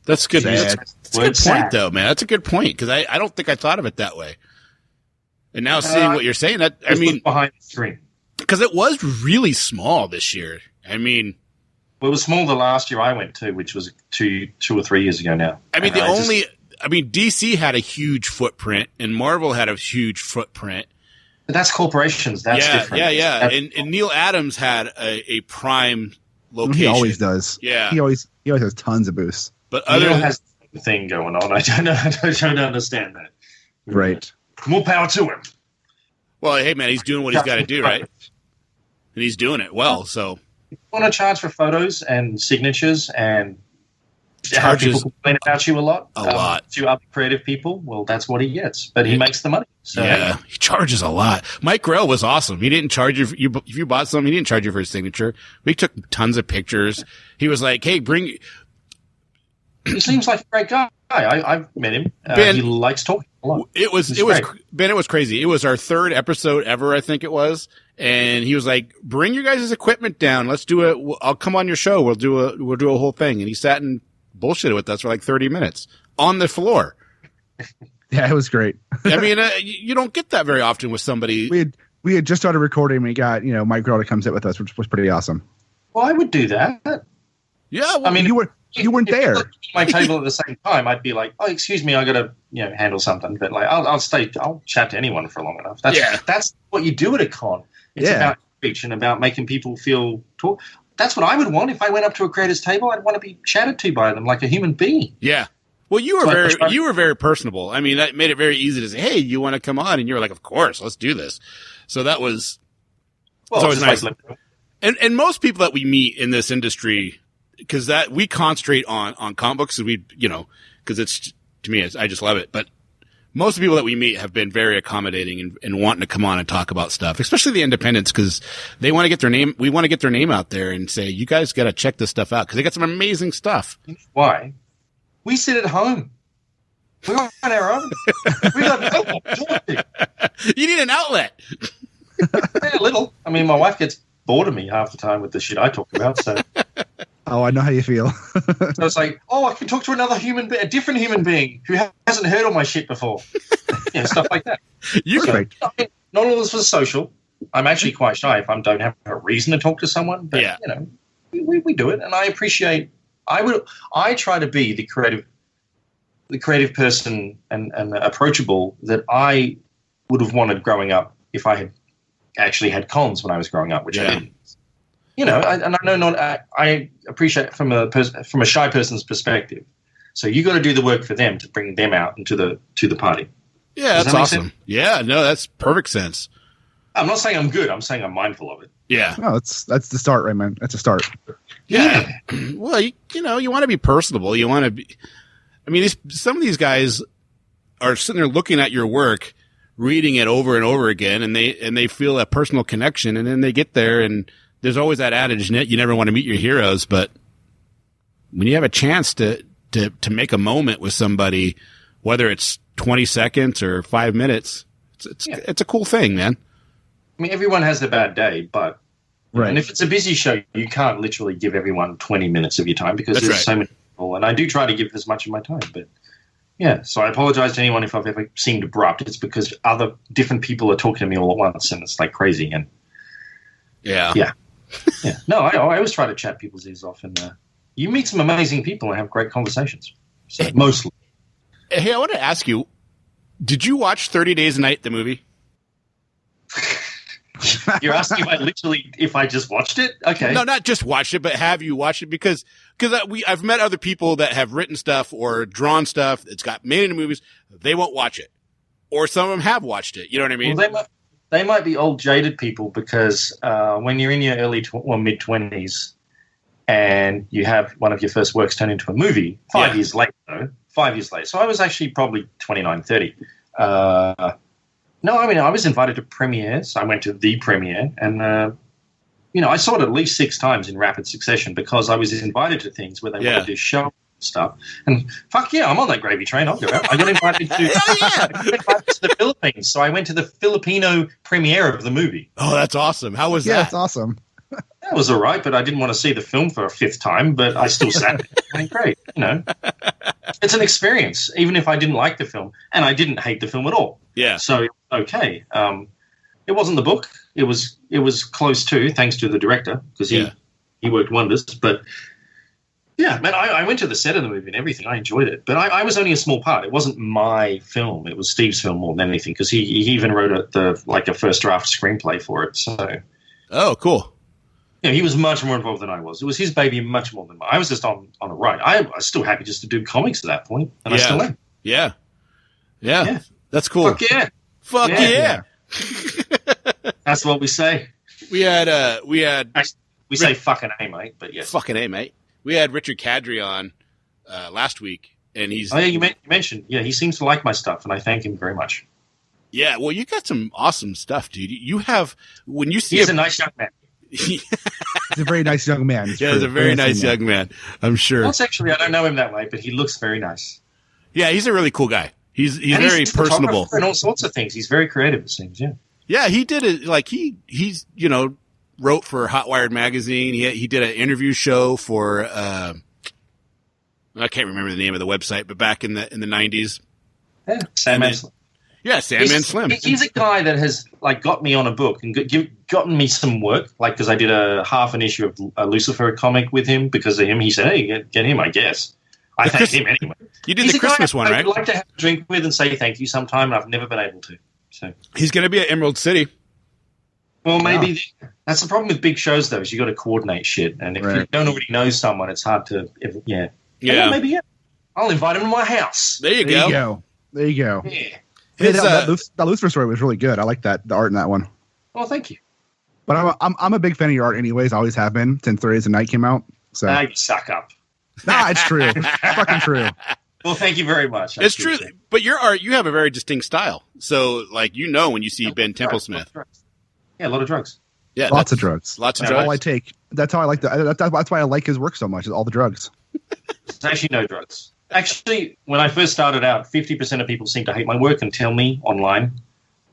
That's good. Sad. That's a good point, though, man. That's a good point because I don't think I thought of it that way. And now seeing what you're saying, behind the screen. Because it was really small this year. I mean, well, it was small the last year I went to, which was two or 3 years ago now. I mean, DC had a huge footprint, and Marvel had a huge footprint. But that's corporations. That's different. Yeah. And Neil Adams had a prime location. He always does. Yeah. He always has tons of booths. But Neil has a thing going on. I don't understand that. Right. More power to him. Well, hey, man, he's doing what he's got to do, right? And he's doing it well, so. You want to charge for photos and signatures and charges people complain about you a lot to other creative people. Well, that's what he gets, but he makes the money. So. Yeah, he charges a lot. Mike Grell was awesome. He didn't charge you if you bought something. He didn't charge you for his signature. We took tons of pictures. He was like, "Hey, bring." He seems like a great guy. I've met him. Ben, he likes talking a lot. It was Ben. It was crazy. It was our 3rd episode ever, I think it was. And he was like, "Bring your guys' equipment down. Let's do it. I'll come on your show. We'll do a whole thing." And he sat and bullshitted with us for like 30 minutes on the floor. Yeah, it was great. I mean, you don't get that very often with somebody. We had just started recording. And we got Mike Grell to come sit with us, which was pretty awesome. Well, I would do that. Yeah, well, I mean, you weren't there. If you at my table at the same time, I'd be like, "Oh, excuse me, I got to handle something." But like, I'll chat to anyone for long enough. That's what you do at a con. It's about reach and about making people feel talk. That's what I would want if I went up to a creator's table. I'd want to be chatted to by them like a human being. Yeah. Well, you were very personable. I mean, that made it very easy to say, "Hey, you want to come on?" And you were like, "Of course, let's do this." So that was always nice. And most people that we meet in this industry, because that we concentrate on comic books, and because it's to me, I just love it. But most of the people that we meet have been very accommodating and wanting to come on and talk about stuff, especially the independents, because they want to get their name. We want to get their name out there and say, "You guys got to check this stuff out," because they got some amazing stuff. Why? We sit at home. We got our own. We got people to talk to. You need an outlet. Yeah, a little. I mean, my wife gets bored of me half the time with the shit I talk about. So, Oh, I know how you feel. so it's like, oh, I can talk to another a different human being who hasn't heard all my shit before. Stuff like that. You can, Perfect. I mean, not all this was social. I'm actually quite shy if I don't have a reason to talk to someone. But, Yeah. we do it. And I appreciate, I try to be the creative person and approachable that I would have wanted growing up if I had actually had cons when I was growing up, which I didn't. I appreciate it from a shy person's perspective. So you got to do the work for them to bring them out into the party. yeah, Does that's that make awesome. sense? Yeah, no, that's perfect sense. I'm not saying I'm good. I'm saying I'm mindful of it. Yeah. No, that's the start, right, man? That's a start. Yeah. Well, you want to be personable. You want to be. I mean, some of these guys are sitting there looking at your work, reading it over and over again, and they feel a personal connection, and then they get there, and there's always that adage, you never want to meet your heroes, but when you have a chance to make a moment with somebody, whether it's 20 seconds or 5 minutes, it's a cool thing, man. I mean, everyone has a bad day, but Right. and if it's a busy show, you can't literally give everyone 20 minutes of your time because That's there's right. so many people, and I do try to give as much of my time, but yeah. So I apologize to anyone if I've ever seemed abrupt. It's because other different people are talking to me all at once, and it's like crazy. And Yeah. yeah. No, I always try to chat people's ears off, and you meet some amazing people and have great conversations. So mostly. Hey, I want to ask you, did you watch 30 Days a Night, the movie? You're asking if I just watched it? Okay. No, not just watched it, but have you watched it? Because I've met other people that have written stuff or drawn stuff that's got made into movies. They won't watch it, or some of them have watched it. You know what I mean? Well, they might be old jaded people because when you're in your mid 20s and you have one of your first works turned into a movie 5 years later, though. 5 years later. So I was actually probably 29, 30. No, I mean, I was invited to premieres. I went to the premiere and, I saw it at least 6 times in rapid succession because I was invited to things where they wanted to do show stuff. And fuck yeah, I'm on that gravy train. I'll go out. I got invited to the Philippines. So I went to the Filipino premiere of the movie. Oh, that's awesome. How was Yeah, that? that's awesome. That was all right, but I didn't want to see the film for a 5th time, but I still sat there. Great, It's an experience, even if I didn't like the film, and I didn't hate the film at all. Yeah. So, okay. It wasn't the book. It was close to, thanks to the director, because he worked wonders. But, yeah, man, I went to the set of the movie and everything. I enjoyed it. But I was only a small part. It wasn't my film. It was Steve's film more than anything, because he even wrote a first draft screenplay for it. So, Oh, cool. yeah, he was much more involved than I was. It was his baby much more than mine. I was just on a ride. I was still happy just to do comics at that point, and I still am. Yeah. Yeah. That's cool. Fuck yeah. Fuck yeah. That's what we say. We had Actually, we say fucking A, mate, but yes. fucking A, mate. We had Richard Cadre on last week, and he's Oh, yeah, you mentioned. Yeah, he seems to like my stuff, and I thank him very much. yeah. Well, you got some awesome stuff, dude. You have when you see He's a nice young man. He's a very nice young man. Yeah, he's a very nice young man. I'm sure. Well, sexually, I don't know him that way, but he looks very nice. Yeah, he's a really cool guy. He's And very he's a personable. photographer and all sorts of things. He's very creative, it seems. Yeah. Yeah, he did it. Like he's wrote for Hot Wired magazine. He did an interview show for I can't remember the name of the website, but back in the 90s. Yeah. Sandman. Yeah, Sandman Slim. He's a guy that has got me on a book and gotten me some work. Like, because I did a half an issue of a Lucifer comic with him because of him. He said, "Hey, get him." I guess I thanked him anyway. You did He's the a guy Christmas one, right? I'd like to have a drink with and say thank you sometime, and I've never been able to. So, He's going to be at Emerald City. well, maybe that's the problem with big shows, though. Is you got to coordinate shit, and if you don't already know someone, it's hard to. Yeah. Maybe. I'll invite him to my house. There you There you go. go. There you go. Yeah. Hey, that Lucifer story was really good. I like the art in that one. Well, thank you. But I'm a big fan of your art, anyways. Always have been since 30 Days a Night came out. So You suck up. nah, it's true. It's fucking true. Well, thank you very much. It's true, but your art, you have a very distinct style. So, like, when you see Ben Templesmith. Yeah, a lot of drugs. Yeah, Lots of drugs. Lots of That's drugs. all I take. That's how I like that's why I like his work so much. Is all the drugs. There's actually no drugs. Actually, when I first started out, 50% of people seemed to hate my work and tell me online.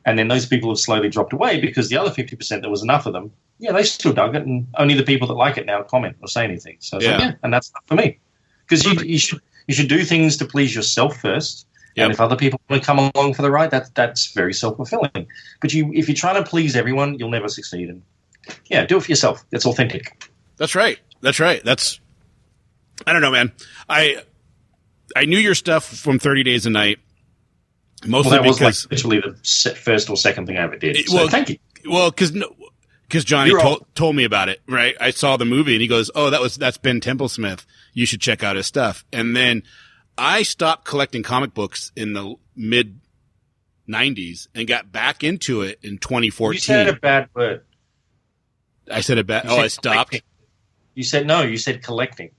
And then those people have slowly dropped away because the other 50%, there was enough of them. Yeah, they still dug it. And only the people that like it now comment or say anything. So it's like, yeah, and that's not for me. Because you should do things to please yourself first. Yep. And if other people want to come along for the ride, that's very self-fulfilling. But if you're trying to please everyone, you'll never succeed. And yeah, do it for yourself. It's authentic. That's right. I don't know, man. I knew your stuff from 30 Days a Night. Mostly that was because literally the first or second thing I ever did. So thank you. Well, because Johnny told me about it, right? I saw the movie and he goes, "Oh, that's Ben Templesmith. You should check out his stuff." And then I stopped collecting comic books in the mid 90s and got back into it in 2014. You said a bad word. I said a bad. I stopped. Collecting. You said no. You said collecting.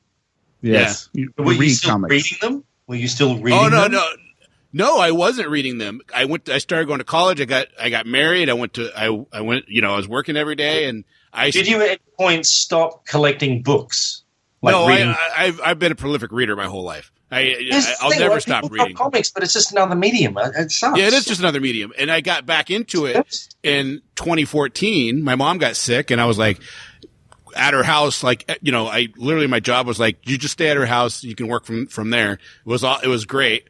Yes. Yeah. Were you still comics. reading them? Were you still reading them? No, I wasn't reading them. I started going to college. I got married. I went, I was working every day and Did you at any point stop collecting books? I've been a prolific reader my whole life. I'll never stop reading comics, but it's just another medium. It sucks. Yeah, it is just another medium. And I got back into it in 2014. My mom got sick and I was like, at her house, my job was like, you just stay at her house. You can work from there. It was great.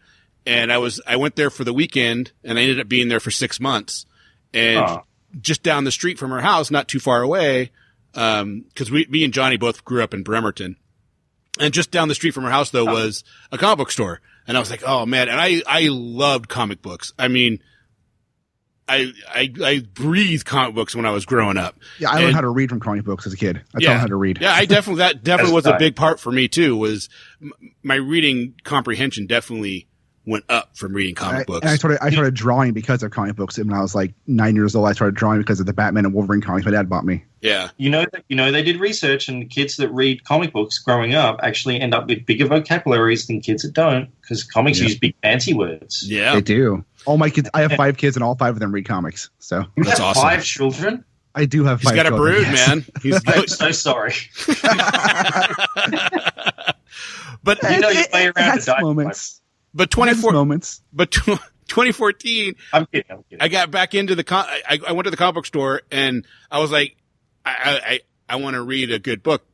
And I went there for the weekend and I ended up being there for 6 months and just down the street from her house, not too far away. Cause me and Johnny both grew up in Bremerton and just down the street from her house though was a comic book store. And I was like, oh man. And I loved comic books. I mean, I breathed comic books when I was growing up. Yeah, I learned how to read from comic books as a kid. I taught how to read. Yeah, that definitely was a big part for me too. Was my reading comprehension definitely went up from reading comic books. And I started drawing because of comic books. And when I was like 9 years old, I started drawing because of the Batman and Wolverine comics my dad bought me. Yeah, they did research, and kids that read comic books growing up actually end up with bigger vocabularies than kids that don't, because comics use big fancy words. Yeah, they do. All my kids, I have 5 kids, and all 5 of them read comics. So that's awesome. 5 children. I do have 5. He's got a brood, man. I'm so sorry. But you play around to die. Moments. But 2014. I'm kidding. I got back into I went to the comic book store and I was like, I want to read a good book.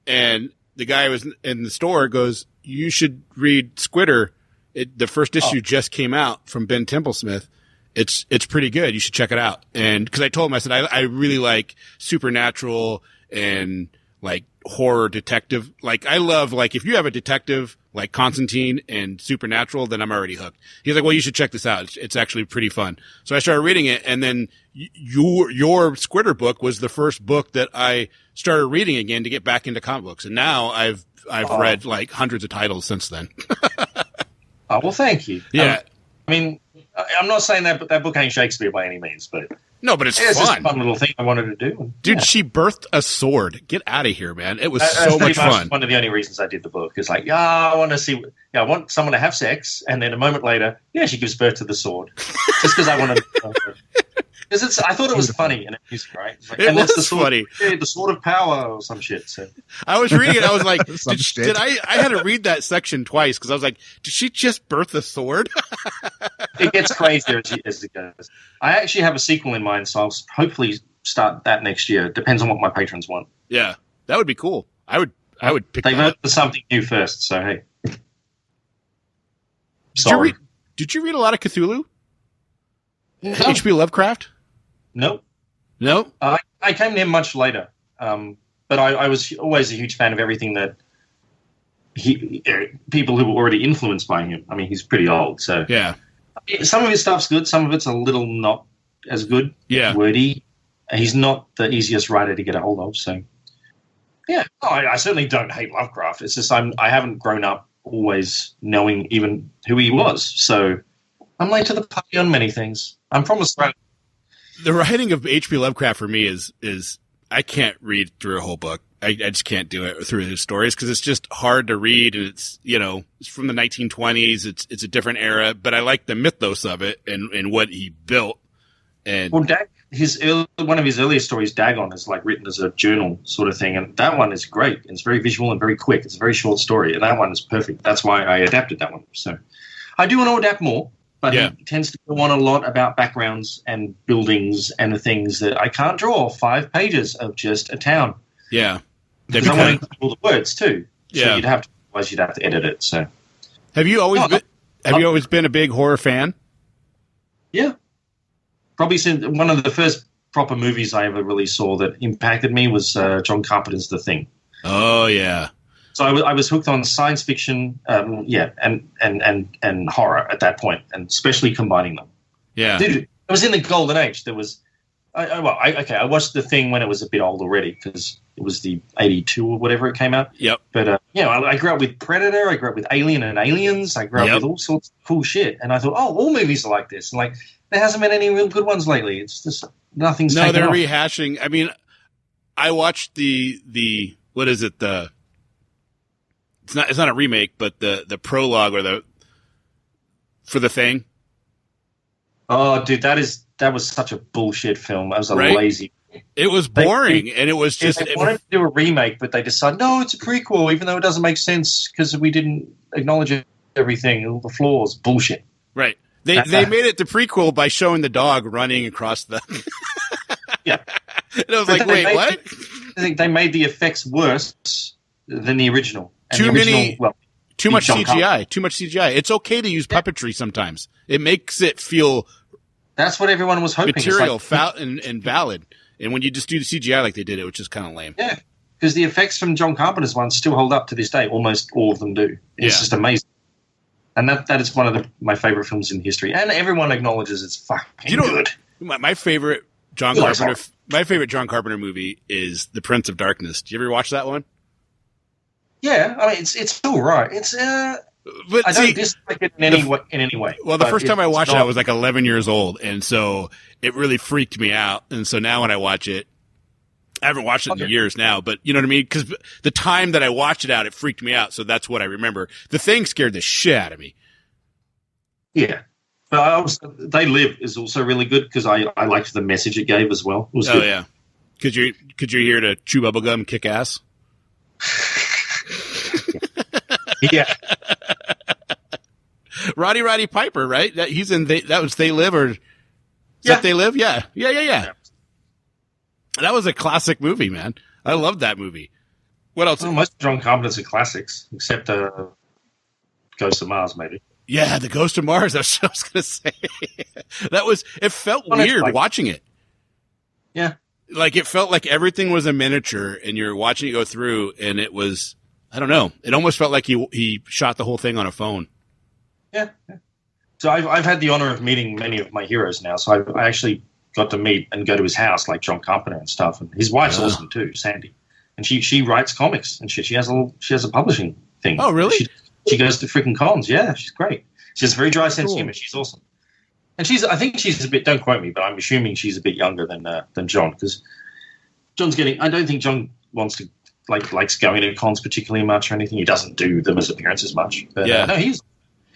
And the guy was in the store goes, you should read Squidder. The first issue just came out from Ben Templesmith. It's pretty good. You should check it out. And cause I told him, I said, I really like supernatural and like horror detective. Like I love, like if you have a detective like Constantine and Supernatural, then I'm already hooked. He's like, well, you should check this out. It's actually pretty fun. So I started reading it. And then your Squidder book was the first book that I started reading again to get back into comic books. And now I've read like hundreds of titles since then. Oh, well, thank you. Yeah. I mean, I'm not saying that book ain't Shakespeare by any means, but no, but it's fun. It's just a fun little thing I wanted to do. Dude, she birthed a sword. Get out of here, man. It was so much fun. One of the only reasons I did the book is like, I want to see, I want someone to have sex, and then a moment later, she gives birth to the sword. Just because I wanted to. Because I thought it was funny and amusing, right? Like, it was the sword, funny. The sword of power or some shit. So. I was reading it. I was like, did I had to read that section twice because I was like, did she just birth a sword? It gets crazier as it goes. I actually have a sequel in mind, so I'll hopefully start that next year. Depends on what my patrons want. Yeah, that would be cool. I would pick They that vote up. for something new first, so hey. Did you read a lot of Cthulhu? No. H.P. Lovecraft? Nope. No? I came there much later, but I was always a huge fan of everything that people who were already influenced by him. I mean, he's pretty old, so Yeah. some of his stuff's good. Some of it's a little not as good. Yeah. Wordy. He's not the easiest writer to get a hold of. So, yeah. I certainly don't hate Lovecraft. It's just I haven't grown up always knowing even who he was. So I'm late to the party on many things. I'm from Australia. The writing of H.P. Lovecraft for me is I can't read through a whole book. I just can't do it through his stories because it's just hard to read, and it's it's from the 1920s. It's a different era, but I like the mythos of it and what he built. And Well, one of his earlier stories, Dagon, is like written as a journal sort of thing, and that one is great. It's very visual and very quick. It's a very short story, and that one is perfect. That's why I adapted that one. So I do want to adapt more, but it tends to go on a lot about backgrounds and buildings and the things that I can't draw 5 pages of just a town. Yeah. Because I want to include all the words too. So you'd have to edit it. So have you always been a big horror fan? Yeah. Probably since one of the first proper movies I ever really saw that impacted me was John Carpenter's The Thing. Oh yeah. So I was hooked on science fiction, and horror at that point, and especially combining them. Yeah, dude, it was in the golden age. There was, I watched The Thing when it was a bit old already because it was the 82 or whatever it came out. Yep. But I grew up with Predator. I grew up with Alien and Aliens. I grew up with all sorts of cool shit, and I thought, all movies are like this. And like, there hasn't been any real good ones lately. It's just nothing's. No, they're off. rehashing. I mean, I watched the what is it It's not a remake, but the prologue or for The Thing. Oh, dude, that was such a bullshit film. That was lazy. It was boring, and it was just. They wanted to do a remake, but they decided no, it's a prequel, even though it doesn't make sense because we didn't acknowledge everything, all the flaws. Bullshit. Right. They made it the prequel by showing the dog running across the. Yeah. And I was like, wait, what? I think they made the effects worse than the original. Too much CGI. Too much CGI. It's okay to use puppetry sometimes. It makes it feel. That's what everyone was hoping. Material, and valid. And when you just do the CGI like they did, it was just kind of lame. Yeah, because the effects from John Carpenter's ones still hold up to this day. Almost all of them do. It's just amazing. And that is one of my favorite films in history. And everyone acknowledges it's fucking good. My favorite John Carpenter movie is The Prince of Darkness. Did you ever watch that one? Yeah, I mean it's all right. It's but I don't dislike it in any way. Well, the first time I watched it, I was like 11 years old, and so it really freaked me out. And so now when I watch it, I haven't watched it in years now, but you know what I mean? Because the time that I watched it out, it freaked me out. So that's what I remember. The Thing scared the shit out of me. Yeah. But They Live is also really good because I liked the message it gave as well. It was good. Yeah. Could you hear to chew bubblegum, kick ass? Yeah. Roddy Piper, right? He's in that was They Live or that They Live? Yeah. That was a classic movie, man. I loved that movie. What else? Well, most of John Carpenter's are classics, except Ghost of Mars, maybe. Yeah, the Ghost of Mars. That's what I was going to say. It felt weird watching it. Yeah. Like it felt like everything was a miniature and you're watching it go through and it was, I don't know. It almost felt like he shot the whole thing on a phone. Yeah. So I've had the honor of meeting many of my heroes now. So I actually got to meet and go to his house like John Carpenter and stuff. And his wife's awesome too, Sandy. And she writes comics and shit. She has a publishing thing. Oh, really? She goes to freaking cons. Yeah, she's great. She has a very dry sense of humor. She's awesome. And I think she's a bit, don't quote me, but I'm assuming she's a bit younger than John because I don't think John wants to likes going to cons particularly much or anything. He doesn't do them as appearances much. But, yeah. No,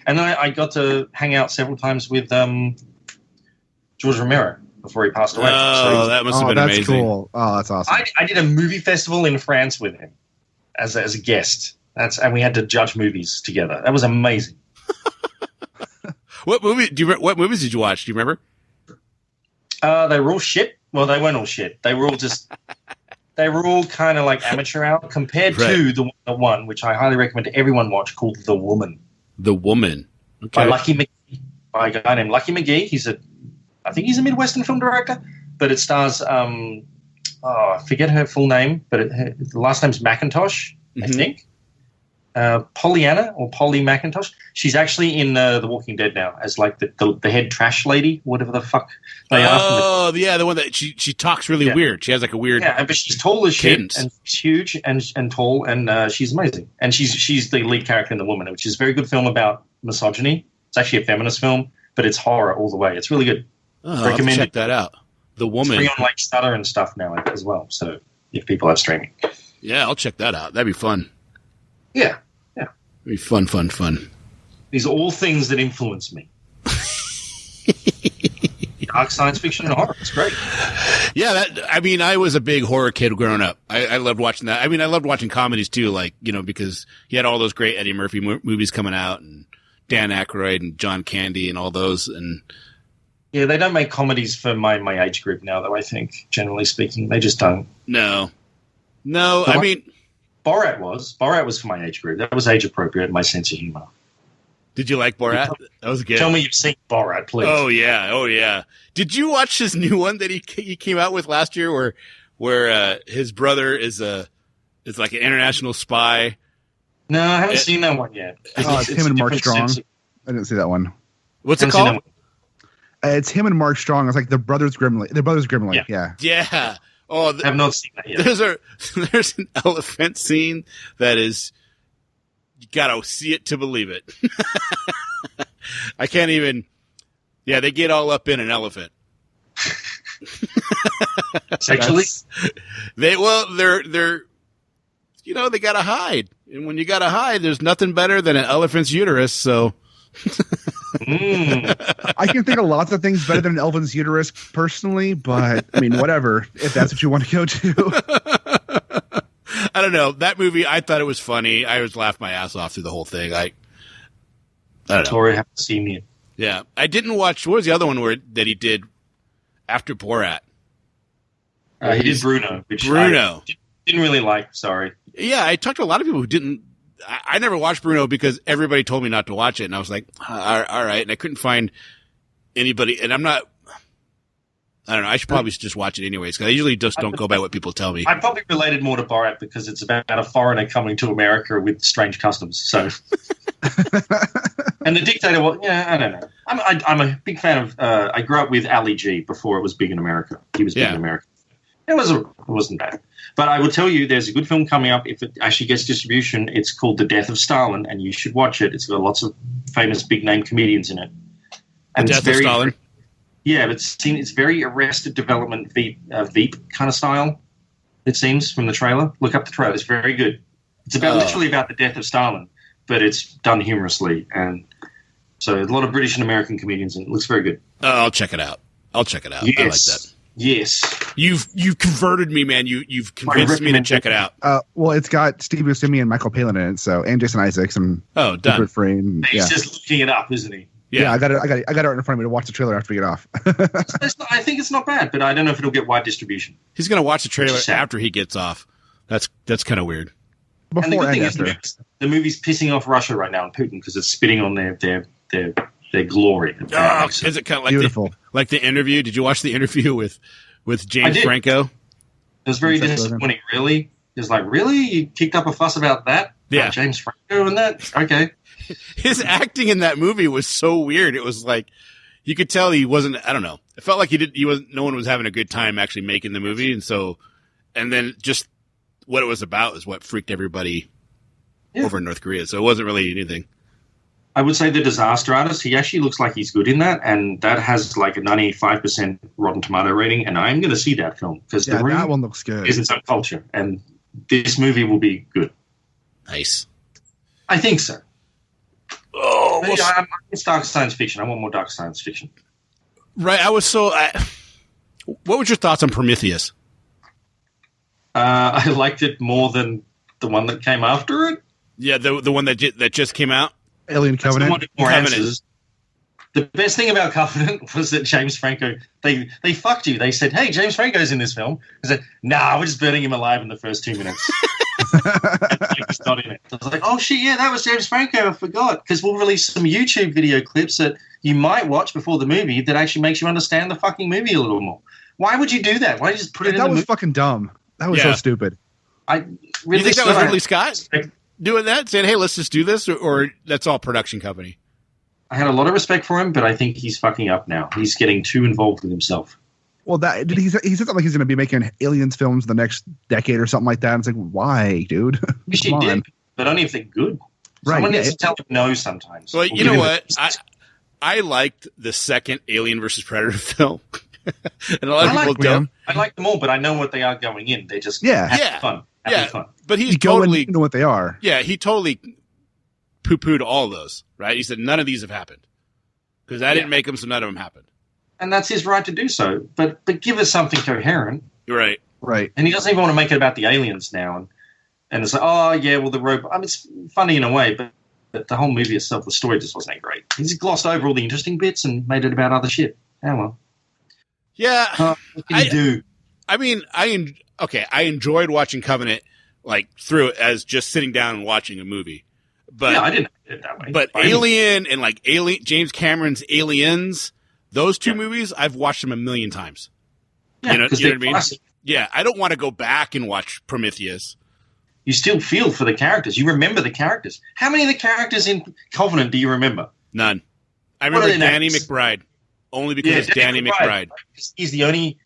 and then I got to hang out several times with George Romero before he passed away. Oh, that must have been amazing. Cool. Oh, that's awesome. I did a movie festival in France with him as a guest. And we had to judge movies together. That was amazing. What movies did you watch? Do you remember? They were all shit. Well, they weren't all shit. They were all kind of like amateur hour compared to the one which I highly recommend everyone watch called The Woman. The Woman. Okay. By a guy named Lucky McGee. I think he's a Midwestern film director, but it stars I forget her full name, but the last name's McIntosh, I think. Pollyanna or Polly McIntosh. She's actually in The Walking Dead now as like the head trash lady, whatever the fuck they are. Oh, yeah, the one that she talks really weird. She has like a weird but she's tall as cadence. Shit and she's huge and tall and she's amazing. And she's the lead character in The Woman, which is a very good film about misogyny. It's actually a feminist film, but it's horror all the way. It's really good. I'll have to check that out. The Woman. It's free on like Stutter and stuff now as well. So if people have streaming. Yeah, I'll check that out. That'd be fun. Yeah. It'd be fun. These are all things that influence me. dark science fiction and horror. It's great. Yeah, I was a big horror kid growing up. I loved watching that. I mean, I loved watching comedies too, like, because he had all those great Eddie Murphy movies coming out, and Dan Aykroyd and John Candy and all those. And yeah, they don't make comedies for my age group now, though, I think, generally speaking. They just don't. No, I mean... Borat was for my age group. That was age appropriate, my sense of humor. Did you like Borat? That was good. Tell me you've seen Borat, please. Oh yeah. Did you watch his new one that he came out with last year, where his brother is like an international spy? No, I haven't seen that one yet. It's him and Mark Strong. I didn't see that one. What's it called? It's him and Mark Strong. It's like the brothers Grimley. They're brothers Grimley. Yeah. Yeah. Oh, I have not seen that yet. There's an elephant scene that is, you gotta see it to believe it. I can't even. Yeah, they get all up in an elephant. Sexually? They're they gotta hide, and when you gotta hide, there's nothing better than an elephant's uterus. So. I can think of lots of things better than an elephant's uterus personally, but I mean, whatever, if that's what you want to go to. I don't know. That movie, I thought it was funny. I was laughing my ass off through the whole thing. I don't know. Tori haven't seen it. Yeah. I didn't watch, what was the other one that he did after Borat? He did Bruno, which Bruno. I didn't really like, sorry. Yeah, I talked to a lot of people who didn't. I never watched Bruno because everybody told me not to watch it, and I was like, all right, and I couldn't find anybody, and I don't know, I should probably just watch it anyways, because I usually just don't go by what people tell me. I probably related more to Borat because it's about a foreigner coming to America with strange customs, so. And the dictator, well, yeah, I don't know. I'm a big fan of, I grew up with Ali G before it was big in America. He was big in America. It wasn't bad. But I will tell you, there's a good film coming up. If it actually gets distribution, it's called The Death of Stalin, and you should watch it. It's got lots of famous big-name comedians in it. And The Death of Stalin? Yeah, but it's very Arrested Development Veep kind of style, it seems, from the trailer. Look up the trailer. It's very good. It's literally about the death of Stalin, but it's done humorously. And so a lot of British and American comedians, and it looks very good. I'll check it out. Yes. I like that. Yes. You've converted me, man. You've convinced me to check it out. Well, it's got Steve Buscemi and Michael Palin in it, so, and Jason Isaacs and done. Frame. He's just looking it up, isn't he? Yeah, I got it right in front of me to watch the trailer after we get off. I think it's not bad, but I don't know if it'll get wide distribution. He's going to watch the trailer after he gets off. That's kind of weird. Before and the good thing is the movie's pissing off Russia right now and Putin because it's spitting on their glory. Is it kind of like beautiful? Like the interview? Did you watch the interview with James Franco? It was very disappointing. Really, it was like, really, you kicked up a fuss about that? Yeah, about James Franco and that. Okay. His acting in that movie was so weird. It was like you could tell he wasn't. I don't know. It felt like no one was having a good time actually making the movie, and then just what it was about is what freaked everybody over in North Korea. So it wasn't really anything. I would say The Disaster Artist, he actually looks like he's good in that, and that has like a 95% Rotten Tomato rating, and I'm going to see that film because that one looks good. Is its own culture, and this movie will be good. Nice. I think so. Oh, it's dark science fiction. I want more dark science fiction. Right. What was your thoughts on Prometheus? I liked it more than the one that came after it. Yeah, the one that just came out. Alien Covenant. Answers. The best thing about Covenant was that James Franco, they fucked you. They said, hey, James Franco's in this film. I said, nah, we're just burning him alive in the first 2 minutes. He's not in it. I was like, oh, shit, yeah, that was James Franco. I forgot. Because we'll release some YouTube video clips that you might watch before the movie that actually makes you understand the fucking movie a little more. Why would you do that? Why don't you just put it in the movie? That was fucking dumb. That was so stupid. You think that was Ridley Scott doing that? Saying, hey, let's just do this? Or that's all production company? I had a lot of respect for him, but I think he's fucking up now. He's getting too involved with himself. Well, he said something like he's going to be making Aliens films the next decade or something like that. And it's like, why, dude? Wish he did, but only if they're good. Right, Someone needs to tell him no sometimes. Well, you know what? I liked the second Alien vs. Predator film. And a lot of people don't. I like them all, but I know what they are going in. They just fun. Fun. But he's totally know what they are. Yeah, he totally poo-pooed all those, right? He said none of these have happened because I didn't make them, so none of them happened. and that's his right to do so. But give us something coherent. Right. Right. And he doesn't even want to make it about the aliens now. And it's like, oh, yeah, well, the robot. I mean, it's funny in a way, but the whole movie itself, the story just wasn't that great. He's glossed over all the interesting bits and made it about other shit. Oh, well. Yeah. What can you do? I mean, I enjoyed watching Covenant, like, through it as just sitting down and watching a movie. But yeah, I didn't do it that way. But Alien and, like, James Cameron's Aliens, those two movies, I've watched them a million times. Yeah, you know what I mean? Classic. Yeah, I don't want to go back and watch Prometheus. You still feel for the characters. You remember the characters. How many of the characters in Covenant do you remember? None. I remember Danny McBride. Only because it's Danny McBride. He's the only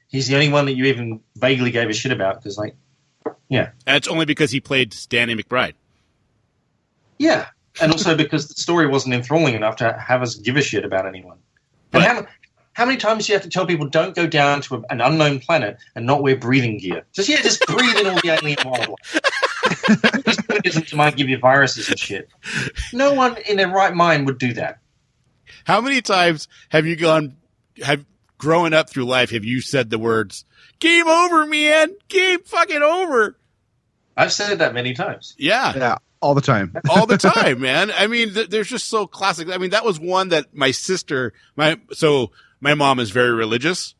one that you even vaguely gave a shit about. Because, like, yeah. And it's only because he played Danny McBride. Yeah. And also because the story wasn't enthralling enough to have us give a shit about anyone. And how many times do you have to tell people don't go down to an unknown planet and not wear breathing gear? Just breathe in all the alien wildlife. These organisms might give you viruses and shit. No one in their right mind would do that. How many times have you growing up through life, have you said the words, game over, man, game fucking over? I've said that many times. Yeah. Yeah. All the time. All the time, man. I mean, there's just so classic. I mean, that was one that my sister, my mom is very religious.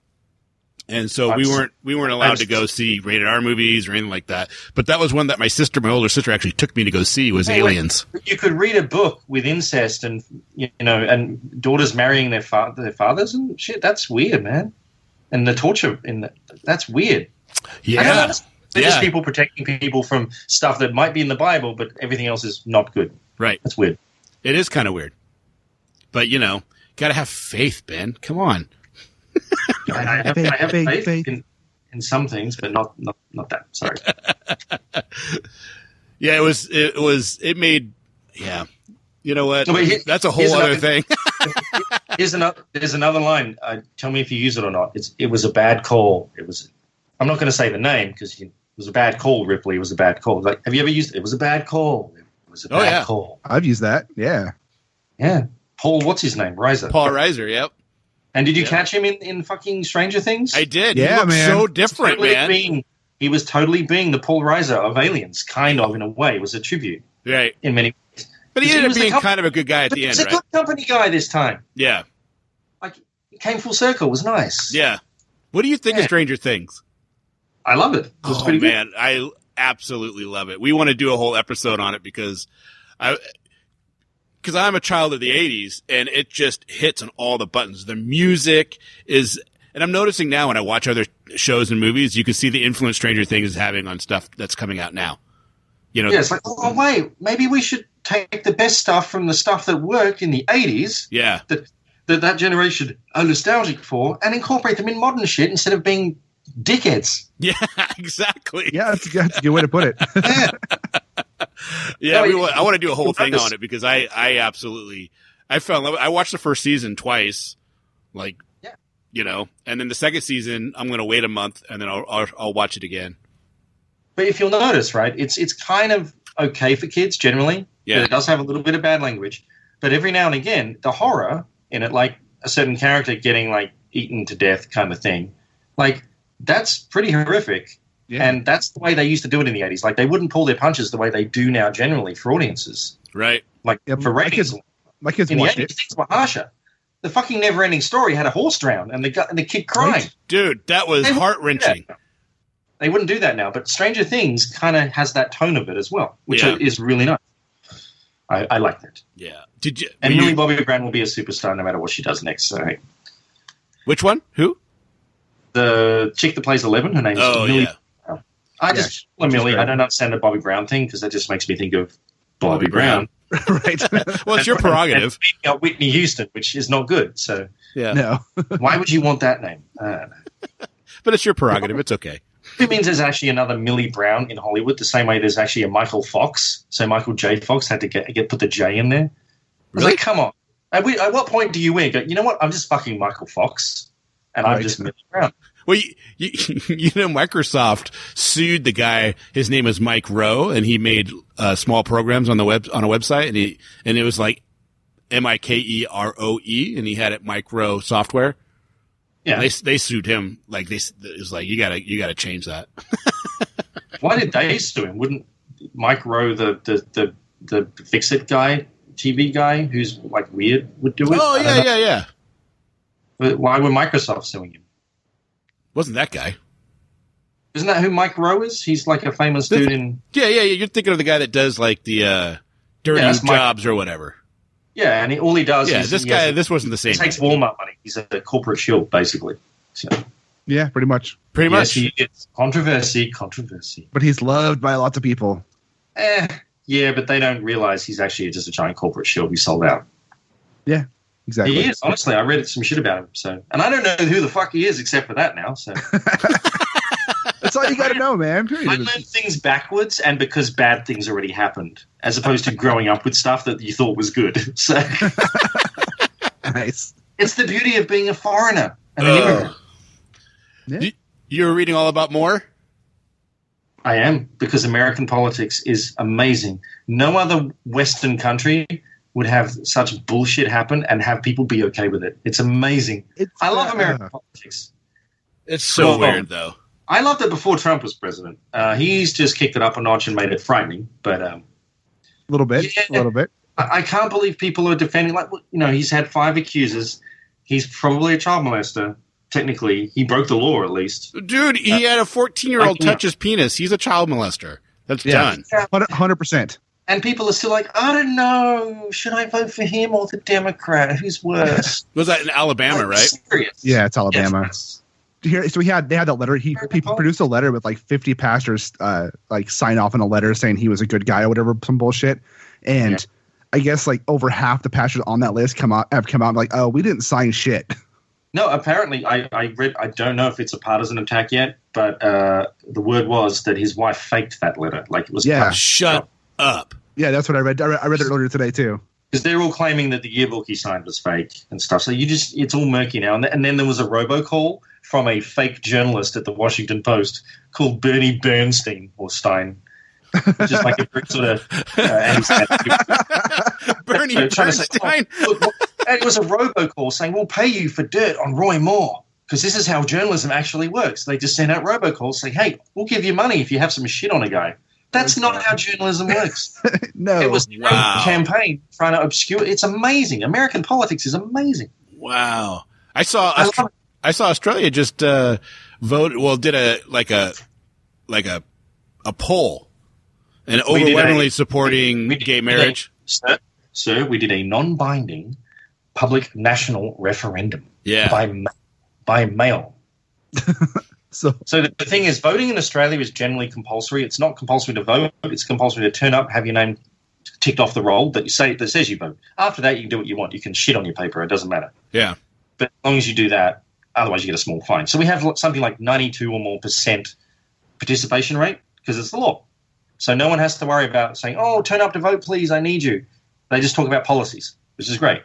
And so we weren't allowed to go see rated R movies or anything like that. But that was one that my older sister actually took me to go see was Aliens. You could read a book with incest and, and daughters marrying their fathers and shit. That's weird, man. And the torture that's weird. Yeah. I don't understand. They're just people protecting people from stuff that might be in the Bible, but everything else is not good. Right. That's weird. It is kind of weird. But, got to have faith, Ben. Come on. I have faith in some things, but not that. Sorry. Yeah, it made, yeah. You know what? No, that's a whole other thing. There's another line. Tell me if you use it or not. It was a bad call. I'm not going to say the name because it was a bad call, Ripley. It was a bad call. Like, have you ever used it? It was a bad call. It was a bad call. I've used that. Yeah. Yeah. Paul, what's his name? Reiser. Paul Reiser, yep. And did you catch him in fucking Stranger Things? I did. Yeah, he looked man. so different, man. He was totally being the Paul Reiser of Aliens, kind of, in a way. It was a tribute. Right. In many ways. But he ended up being kind of a good guy at the end, right? He was a good company guy this time. Yeah. Like, he came full circle. It was nice. Yeah. What do you think of Stranger Things? I love it. It's pretty good. Man, I absolutely love it. We want to do a whole episode on it because I'm a child of the 80s, and it just hits on all the buttons. The music is, and I'm noticing now when I watch other shows and movies, you can see the influence Stranger Things is having on stuff that's coming out now. Yeah, it's like, oh, wait, maybe we should take the best stuff from the stuff that worked in the 80s. Yeah. That generation are nostalgic for, and incorporate them in modern shit instead of being dickheads. Yeah, exactly. Yeah, that's a good way to put it. Yeah, I want to do a whole thing on it because I fell in love. I watched the first season twice, and then the second season I'm going to wait a month and then I'll watch it again. But if you'll notice, right, it's kind of okay for kids generally. Yeah, but it does have a little bit of bad language. But every now and again, the horror in it, like a certain character getting like eaten to death, kind of thing, like that's pretty horrific. Yeah. And that's the way they used to do it in the 80s. Like, they wouldn't pull their punches the way they do now generally for audiences. Right. Like, for ratings. My kids in watched the 80s, it. things were harsher. The fucking Never-Ending Story had a horse drown and the kid crying. Right. Dude, that was heart-wrenching. They wouldn't do that now. But Stranger Things kind of has that tone of it as well, which is really nice. I like that. Yeah. And Millie Bobby Brown will be a superstar no matter what she does next. So. Which one? Who? The chick that plays 11. Her name is Millie. Yeah. Millie. I don't understand the Bobby Brown thing because that just makes me think of Bobby Brown. Right. Well, it's your prerogative. And Whitney Houston, which is not good. So yeah. No. Why would you want that name? I don't know. But it's your prerogative. It's okay. It means there's actually another Millie Brown in Hollywood, the same way there's actually a Michael Fox. So Michael J. Fox had to put the J in there. I was like, come on. At what point do you win? Go, you know what? I'm just fucking Michael Fox, and I'm just Millie Brown. Well, Microsoft sued the guy. His name is Mike Rowe, and he made small programs on a website, and it was like MikeRoe, and he had it Mike Rowe Software. Yeah. They sued him. Like it's like you gotta change that. Why did they sue him? Wouldn't Mike Rowe, the Fix-It guy, TV guy, who's like weird, would do it? Oh yeah. But why were Microsoft suing him? Wasn't that guy? Isn't that who Mike Rowe is? He's like a famous dude in... Yeah. You're thinking of the guy that does like the dirty jobs or whatever. Yeah, and all he does is... This wasn't the same. He takes Walmart money. He's a corporate shill, basically. So, Yeah, pretty much. Pretty much. It's controversy. But he's loved by lots of people. Yeah, but they don't realize he's actually just a giant corporate shill who sold out. Yeah, exactly. He is, honestly. I read some shit about him. So, and I don't know who the fuck he is except for that now. So That's all you got to know, man. I learned things backwards, and because bad things already happened, as opposed to growing up with stuff that you thought was good. So Nice. it's the beauty of being a foreigner and an immigrant. Yeah. You were reading all about more? I am, because American politics is amazing. No other Western country would have such bullshit happen and have people be okay with it. It's amazing. I love American politics. It's so weird, though. I loved it before Trump was president. He's just kicked it up a notch and made it frightening. But a little bit. I can't believe people are defending. Like, he's had 5 accusers. He's probably a child molester. Technically, he broke the law at least. Dude, he had a 14-year-old touch his penis. He's a child molester. That's done. 100%. And people are still like, I don't know. Should I vote for him or the Democrat? Who's worse? Was that in Alabama, right? Serious. Yeah, it's Alabama. Yes. So they had that letter. He produced a letter with like 50 pastors like sign off on a letter saying he was a good guy or whatever, some bullshit. And I guess like over half the pastors on that list have come out and like, oh, we didn't sign shit. No, apparently I read. I don't know if it's a partisan attack yet, but the word was that his wife faked that letter. Like it was. Yeah. Shut up. Yeah, that's what I read. I read it earlier today too. Because they're all claiming that the yearbook he signed was fake and stuff. So it's all murky now. And then there was a robocall from a fake journalist at the Washington Post called Bernie Bernstein or Stein, which is like a sort of Bernie Bernstein. And it was a robocall saying, we'll pay you for dirt on Roy Moore because this is how journalism actually works. They just send out robocalls saying, hey, we'll give you money if you have some shit on a guy. That's not how journalism works. No. It was a campaign trying to obscure. It's amazing. American politics is amazing. Wow. I saw Australia just vote. Well, did a poll and overwhelmingly supporting gay marriage. Sir, we did a non-binding public national referendum. Yeah. By mail. So the thing is, voting in Australia is generally compulsory. It's not compulsory to vote. It's compulsory to turn up, have your name ticked off the roll that says you vote. After that, you can do what you want. You can shit on your paper. It doesn't matter. Yeah. But as long as you do that, otherwise you get a small fine. So we have something like 92 or more % participation rate because it's the law. So no one has to worry about saying, oh, turn up to vote, please. I need you. They just talk about policies, which is great.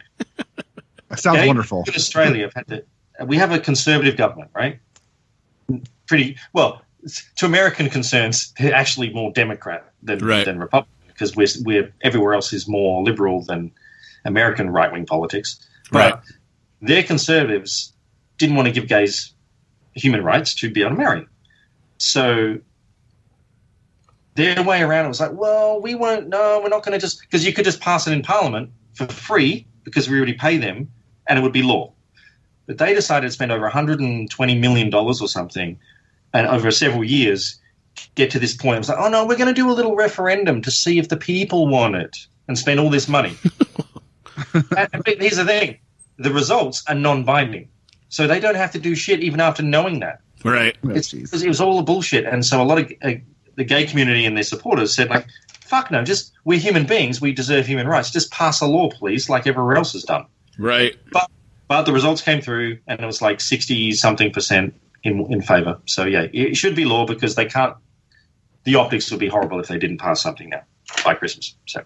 That sounds wonderful. In Australia, we have a conservative government, right? Pretty well to American concerns. They're actually more Democrat than Republican because we're everywhere else is more liberal than American right-wing politics. But their conservatives didn't want to give gays human rights to be able to marry. So their way around it was like, well, we won't. No, we're not going to just because you could just pass it in Parliament for free because we already pay them, and it would be law. But they decided to spend over $120 million or something, and over several years, get to this point. It was like, oh, no, we're going to do a little referendum to see if the people want it and spend all this money. And here's the thing. The results are non-binding. So they don't have to do shit even after knowing that. Right. It was all a bullshit. And so a lot of the gay community and their supporters said, like, fuck no, we're human beings. We deserve human rights. Just pass a law, please, like everywhere else has done. Right. But the results came through, and it was like 60-something % in favor. So, yeah, it should be law because they can't – the optics would be horrible if they didn't pass something now by Christmas. So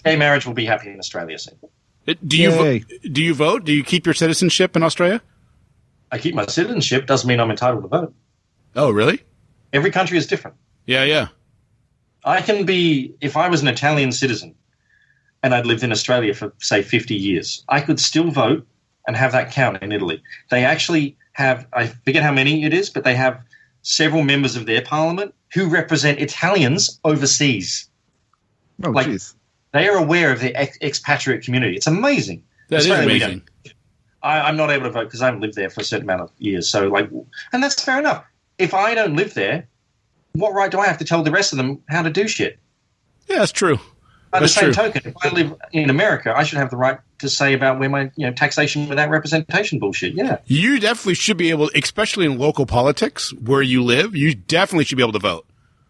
gay marriage will be happy in Australia soon. Do you vote? Do you keep your citizenship in Australia? I keep my citizenship. Doesn't mean I'm entitled to vote. Oh, really? Every country is different. Yeah. I can be – if I was an Italian citizen – and I'd lived in Australia for, say, 50 years, I could still vote and have that count in Italy. They actually have, I forget how many it is, but they have several members of their parliament who represent Italians overseas. Oh, jeez. They are aware of their expatriate community. It's amazing. That is amazing. I'm not able to vote because I haven't lived there for a certain amount of years. So, and that's fair enough. If I don't live there, what right do I have to tell the rest of them how to do shit? Yeah, that's true. By the same token, if I live in America, I should have the right to say about where my taxation without representation bullshit. Yeah. You definitely should be able, especially in local politics where you live, you definitely should be able to vote.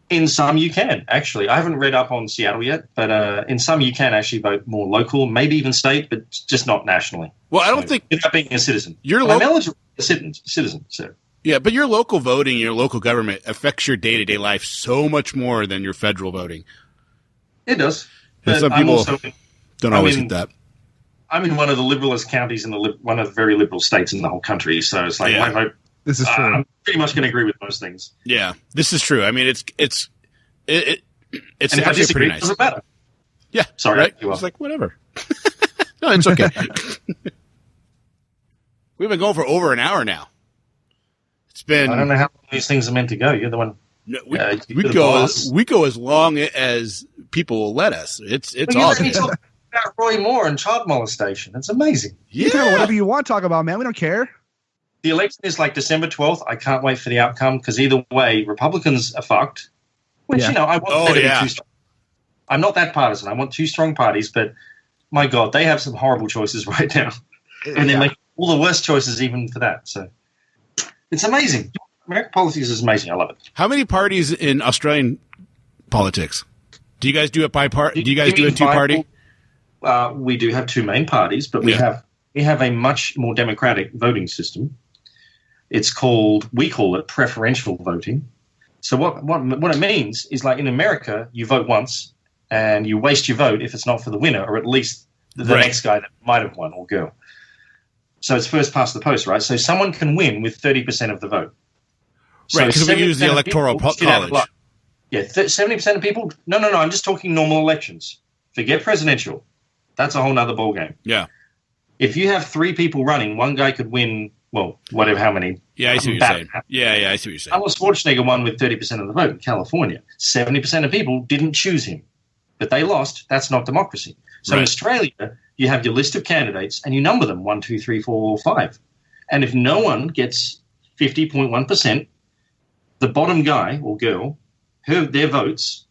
In some you can, actually. I haven't read up on Seattle yet, but in some you can actually vote more local, maybe even state, but just not nationally. Well, I don't think... Without being a citizen. I'm eligible as a citizen, so... Yeah, but your local voting, your local government affects your day-to-day life so much more than your federal voting. It does. But some people don't always get that. I'm in one of the liberalist counties in one of the very liberal states in the whole country, so it's like my vote. This is true. I'm pretty much going to agree with most things. Yeah, this is true. I mean, it's and if I actually disagree, pretty it nice. doesn't matter. Yeah, sorry. Right? It's like whatever. No, it's okay. We've been going for over an hour now. It's been. I don't know how long these things are meant to go. You're the one. No, we go as long as people will let us. It's awesome. You talk about Roy Moore and child molestation. It's amazing. You can talk about whatever you want to talk about, man. We don't care. The election is like December 12th. I can't wait for the outcome because either way, Republicans are fucked. Which, I want them to be too strong. I'm not that partisan. I want two strong parties, but my God, they have some horrible choices right now. And they make all the worst choices even for that. So it's amazing. American politics is amazing. I love it. How many parties in Australian politics? Do you guys do it by part? Do you guys do a two-party? We do have two main parties, but we have a much more democratic voting system. We call it preferential voting. So what it means is, like in America, you vote once and you waste your vote if it's not for the winner or at least the next guy that might have won or girl. So it's first past the post, right? So someone can win with 30% of the vote. Right, because we use the electoral college. Yeah, 70% of people. No. I'm just talking normal elections. Forget presidential. That's a whole nother ballgame. Yeah. If you have three people running, one guy could win. Well, whatever, how many? Yeah, I see what you're saying. Yeah, I see what you're saying. Arnold Schwarzenegger won with 30% of the vote in California. 70% of people didn't choose him, but they lost. That's not democracy. So in Australia, you have your list of candidates and you number them 1, 2, 3, 4, 5. And if no one gets 50.1%, the bottom guy or girl, their votes,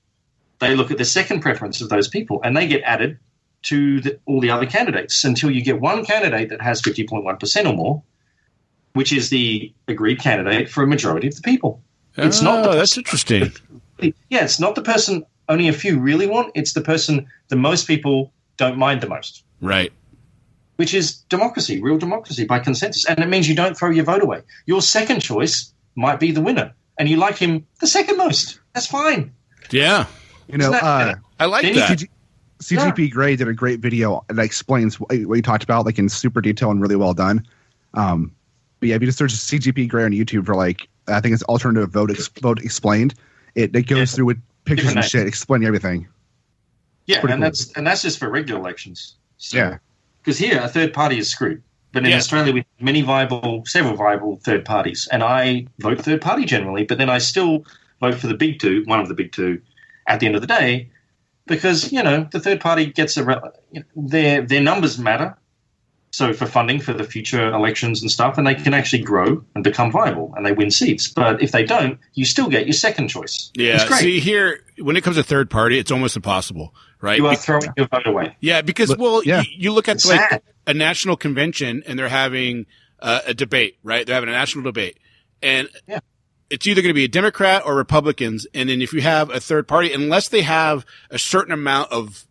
they look at the second preference of those people and they get added to all the other candidates until you get one candidate that has 50.1% or more, which is the agreed candidate for a majority of the people. It's not that's interesting. Yeah, it's not the person only a few really want. It's the person the most people don't mind the most. Right. Which is democracy, real democracy by consensus. And it means you don't throw your vote away. Your second choice might be the winner, and you like him the second most. That's fine. Yeah. I like that. CGP Grey did a great video that explains what you talked about, like in super detail and really well done. But yeah, if you just search CGP Grey on YouTube for I think it's alternative vote explained. It goes through with pictures and shit, explaining everything. Yeah, and cool. that's just for regular elections. So, yeah, because here a third party is screwed, but in Australia we have several viable third parties, and I vote third party generally, but then I still vote for the big two, one of the big two, at the end of the day, because the third party gets their numbers matter. So for funding for the future elections and stuff, and they can actually grow and become viable, and they win seats. But if they don't, you still get your second choice. Yeah. See, here, when it comes to third party, it's almost impossible, right? You are throwing your vote away. Yeah, because you look at a national convention, and they're having a debate, right? They're having a national debate, and it's either going to be a Democrat or Republicans. And then if you have a third party, unless they have a certain amount of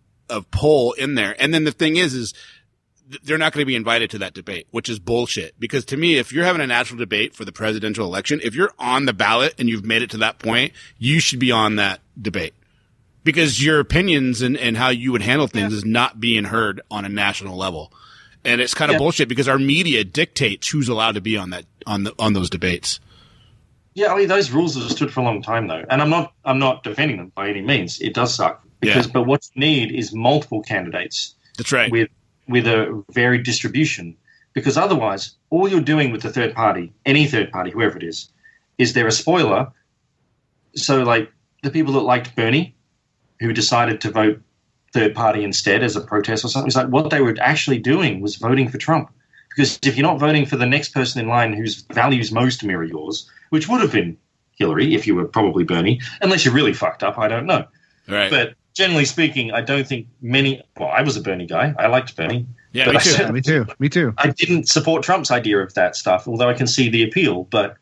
poll in there, and then the thing is they're not going to be invited to that debate, which is bullshit. Because to me, if you're having a national debate for the presidential election, if you're on the ballot and you've made it to that point, you should be on that debate. Because your opinions and how you would handle things is not being heard on a national level. And it's kind of bullshit because our media dictates who's allowed to be on those debates. Yeah, I mean, those rules have stood for a long time though. And I'm not defending them by any means. It does suck. But what you need is multiple candidates. That's right. With a varied distribution, Because otherwise, all you're doing with the third party, any third party, whoever it is they're a spoiler. So, like, the people that liked Bernie, who decided to vote third party instead as a protest or something, it's like what they were actually doing was voting for Trump. Because if you're not voting for the next person in line whose values most mirror yours, which would have been Hillary if you were probably Bernie, unless you're really fucked up, I don't know. Right. But generally speaking, I don't think I was a Bernie guy. I liked Bernie. Yeah, but me too. Me too. I didn't support Trump's idea of that stuff, although I can see the appeal. But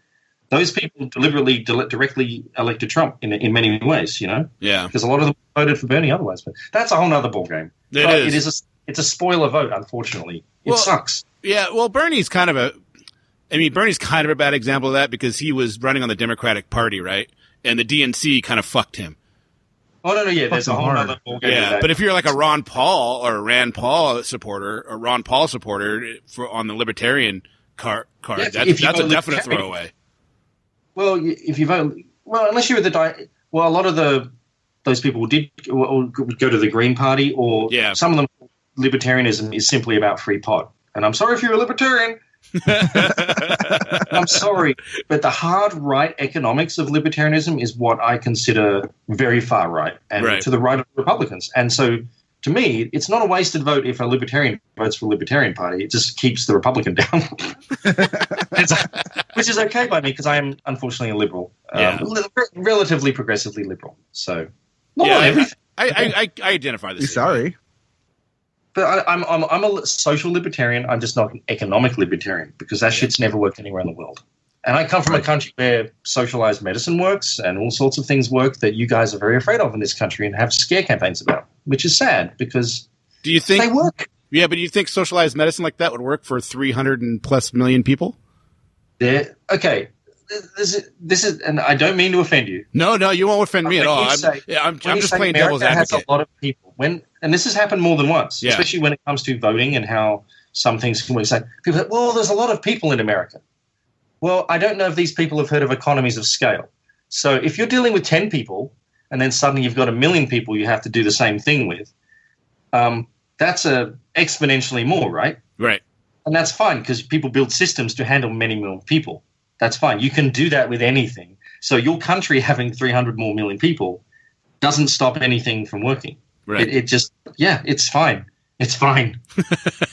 those people deliberately, directly elected Trump in many ways, you know? Yeah. Because a lot of them voted for Bernie otherwise. But that's a whole other ballgame. It's a spoiler vote, unfortunately. It sucks. Yeah, well, Bernie's kind of a bad example of that because he was running on the Democratic Party, right? And the DNC kind of fucked him. Oh, no, yeah, there's a whole other ballgame. Yeah, but if you're like a Ron Paul or a Rand Paul supporter, on the Libertarian card, that's a definite throwaway. Well, if you vote, unless you're a lot of those people would go to the Green Party, or some of them, libertarianism is simply about free pot. And I'm sorry if you're a libertarian. I'm sorry, but the hard right economics of libertarianism is what I consider very far right and to the right of Republicans. And so, to me, it's not a wasted vote if a libertarian votes for the Libertarian Party. It just keeps the Republican down, which is okay by me because I am unfortunately a liberal, relatively progressively liberal. So, not on everything. I identify this. Sorry. But I'm a social libertarian. I'm just not an economic libertarian because that shit's never worked anywhere in the world. And I come from a country where socialized medicine works and all sorts of things work that you guys are very afraid of in this country and have scare campaigns about, which is sad because they work. Yeah, but do you think socialized medicine like that would work for 300 and plus million people? Okay. This is, and I don't mean to offend you. No, you won't offend me at all. I'm just playing devil's advocate. Has a lot of people and this has happened more than once, especially when it comes to voting and how some things can say. People say, well, there's a lot of people in America. Well, I don't know if these people have heard of economies of scale. So if you're dealing with 10 people and then suddenly you've got 1 million people you have to do the same thing with, that's exponentially more, right? Right. And that's fine because people build systems to handle many more people. That's fine. You can do that with anything. So your country having 300 more million people doesn't stop anything from working. Right. It just, it's fine. It's fine.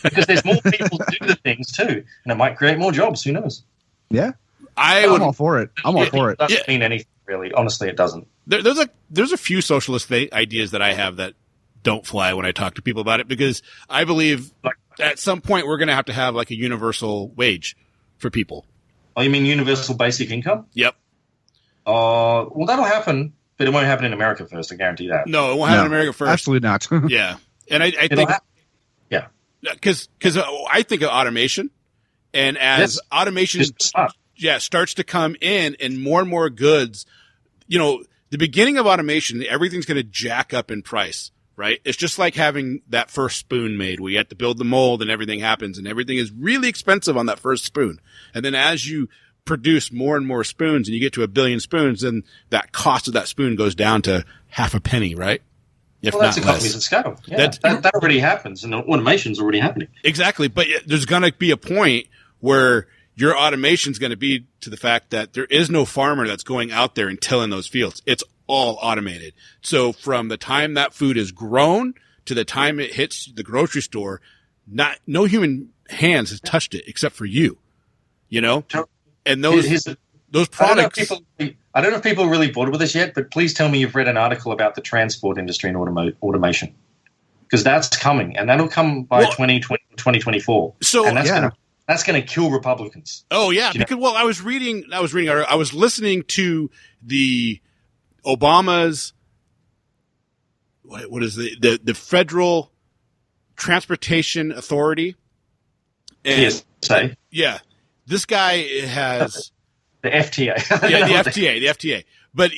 Because there's more people to do the things too. And it might create more jobs. Who knows? Yeah. I'm all for it. It doesn't mean anything, really. Honestly, it doesn't. There's a few socialist ideas that I have that don't fly when I talk to people about it because I believe at some point we're going to have like a universal wage for people. Oh, you mean universal basic income? Yep. Well, that'll happen, but it won't happen in America first. I guarantee that. No, it won't happen in America first. Absolutely not. Yeah, and I think, because I think of automation, and as automation, starts to come in, and more goods, the beginning of automation, everything's going to jack up in price. Right? It's just like having that first spoon made where you have to build the mold and everything happens and everything is really expensive on that first spoon. And then as you produce more and more spoons and you get to 1 billion spoons, then that cost of that spoon goes down to half a penny, right? That's economies of scale. Yeah, that already happens and automation's already happening. Exactly. But there's going to be a point where your automation is going to be to the fact that there is no farmer that's going out there and tilling those fields. It's all automated. So from the time that food is grown to the time it hits the grocery store, no human hands has touched it except for you, and those products. I don't know if people are really bored with this yet, but please tell me you've read an article about the transport industry and automation because that's coming and that'll come by 2020, 2024. So and that's going to kill Republicans. Oh yeah. Because, I was listening to the Obama's what is the Federal Transportation Authority? And, TSA. Yeah, this guy has the FTA. The FTA. But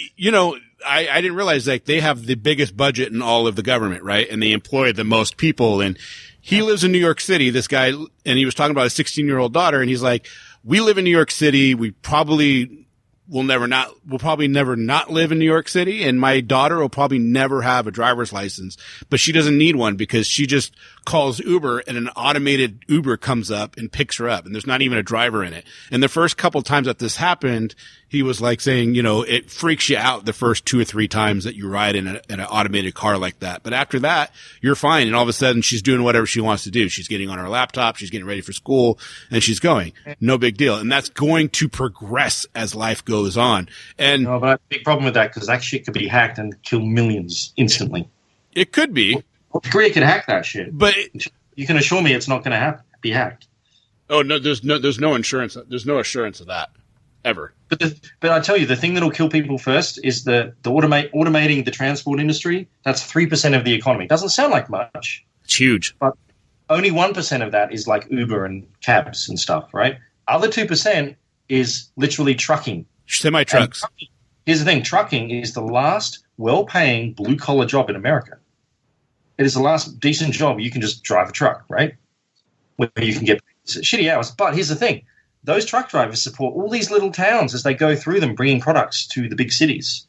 I didn't realize they have the biggest budget in all of the government, right? And they employ the most people. And he lives in New York City. This guy, and he was talking about a 16-year-old daughter, and he's like, "We live in New York City. We probably will probably never not live in New York City, and my daughter will probably never have a driver's license, but she doesn't need one because she just calls Uber and an automated Uber comes up and picks her up, and there's not even a driver in it. And the first couple of times that this happened, he was like saying, it freaks you out the first 2 or 3 times that you ride in an automated car like that. But after that, you're fine. And all of a sudden she's doing whatever she wants to do. She's getting on her laptop. She's getting ready for school and she's going. No big deal. And that's going to progress as life goes on. And no, but I have a big problem with that because that shit could be hacked and kill millions instantly. It could be. North Korea could hack that shit. But you can assure me it's not going to be hacked. Oh, no, there's no insurance. There's no assurance of that. Ever. But I tell you, the thing that'll kill people first is the automating the transport industry. That's 3% of the economy. Doesn't sound like much. It's huge. But only 1% of that is like Uber and cabs and stuff, right? Other 2% is literally trucking. Semi-trucks. Here's the thing. Trucking is the last well-paying blue-collar job in America. It is the last decent job. You can just drive a truck, right? Where you can get shitty hours. But here's the thing. Those truck drivers support all these little towns as they go through them, bringing products to the big cities.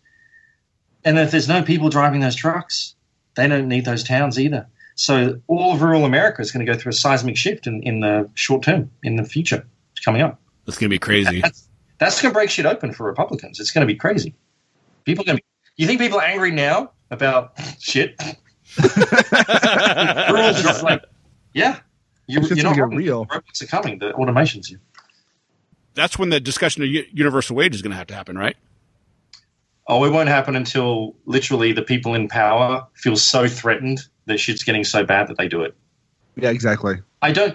And if there's no people driving those trucks, they don't need those towns either. So all of rural America is going to go through a seismic shift in the short term, in the future coming up. That's going to be crazy. That's going to break shit open for Republicans. It's going to be crazy. You think people are angry now about shit? Rural jobs, yeah. You're not real. The robots are coming. The automation's here. That's when the discussion of universal wage is going to have to happen, right? Oh, it won't happen until literally the people in power feel so threatened that shit's getting so bad that they do it. Yeah, exactly.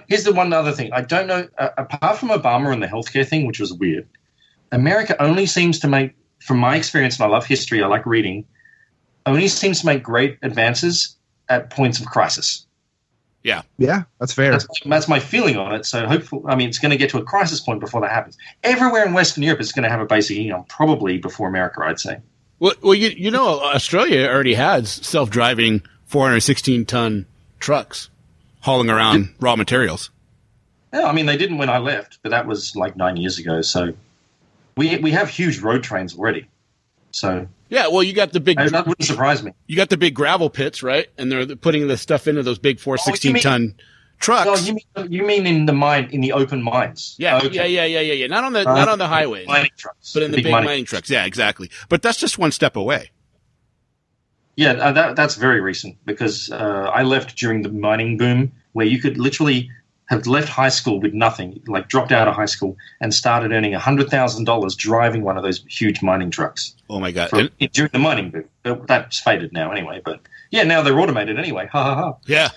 Here's the one other thing. I don't know, apart from Obama and the healthcare thing, which was weird, America only seems to make, from my experience, and I love history, I like reading, only seems to make great advances at points of crisis. Yeah, that's fair. That's my feeling on it. So hopefully, it's going to get to a crisis point before that happens. Everywhere in Western Europe is going to have a basic income, probably before America, I'd say. Well, Australia already has self-driving 416-ton trucks hauling around raw materials. Yeah, they didn't when I left, but that was like 9 years ago. So we have huge road trains already. So yeah, well, you got the big. That wouldn't surprise me. You got the big gravel pits, right? And they're putting the stuff into those big 416-ton trucks. No, you mean in the open mines? Yeah, okay. Yeah. Not on the highways, mining trucks, but in the big mining trucks. Yeah, exactly. But that's just one step away. Yeah, that's very recent because I left during the mining boom, where you could literally have left high school with nothing, like dropped out of high school and started earning $100,000 driving one of those huge mining trucks. Oh my God! During the mining boom, that's faded now anyway. But yeah, now they're automated anyway. Ha ha ha. Yeah.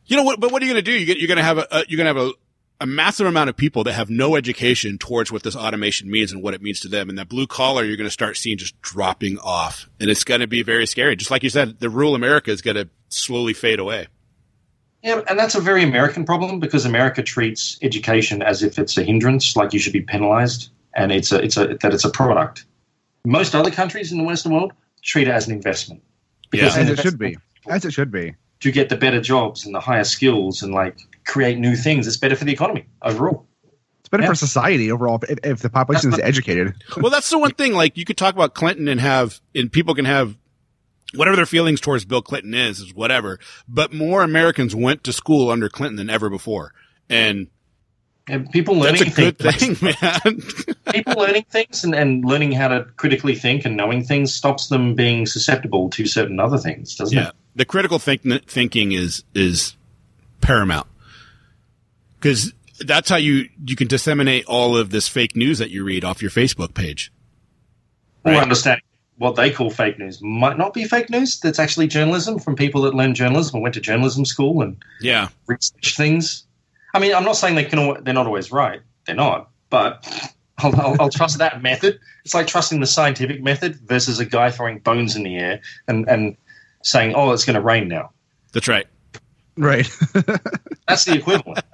You know what? But what are you going to do? You're going to have a massive amount of people that have no education towards what this automation means and what it means to them, and that blue collar you're going to start seeing just dropping off, and it's going to be very scary. Just like you said, the rural America is going to slowly fade away. Yeah, and that's a very American problem because America treats education as if it's a hindrance, like you should be penalized, and it's a product. Most other countries in the Western world treat it as an investment. As it should be. To get the better jobs and the higher skills and create new things, it's better for the economy overall. It's better for society overall if the population is educated. Well, that's the one thing. Like you could talk about Clinton and people can have whatever their feelings towards Bill Clinton is whatever. But more Americans went to school under Clinton than ever before, and people learning that's a good thing, man. People learning things and learning how to critically think and knowing things stops them being susceptible to certain other things, doesn't it? The critical thinking is paramount because that's how you can disseminate all of this fake news that you read off your Facebook page. Right? Understanding what they call fake news might not be fake news. That's actually journalism from people that learned journalism and went to journalism school and research things. I'm not saying they're not always right. They're not, but I'll trust that method. It's like trusting the scientific method versus a guy throwing bones in the air and saying, "Oh, it's going to rain now." That's right. Right. That's the equivalent.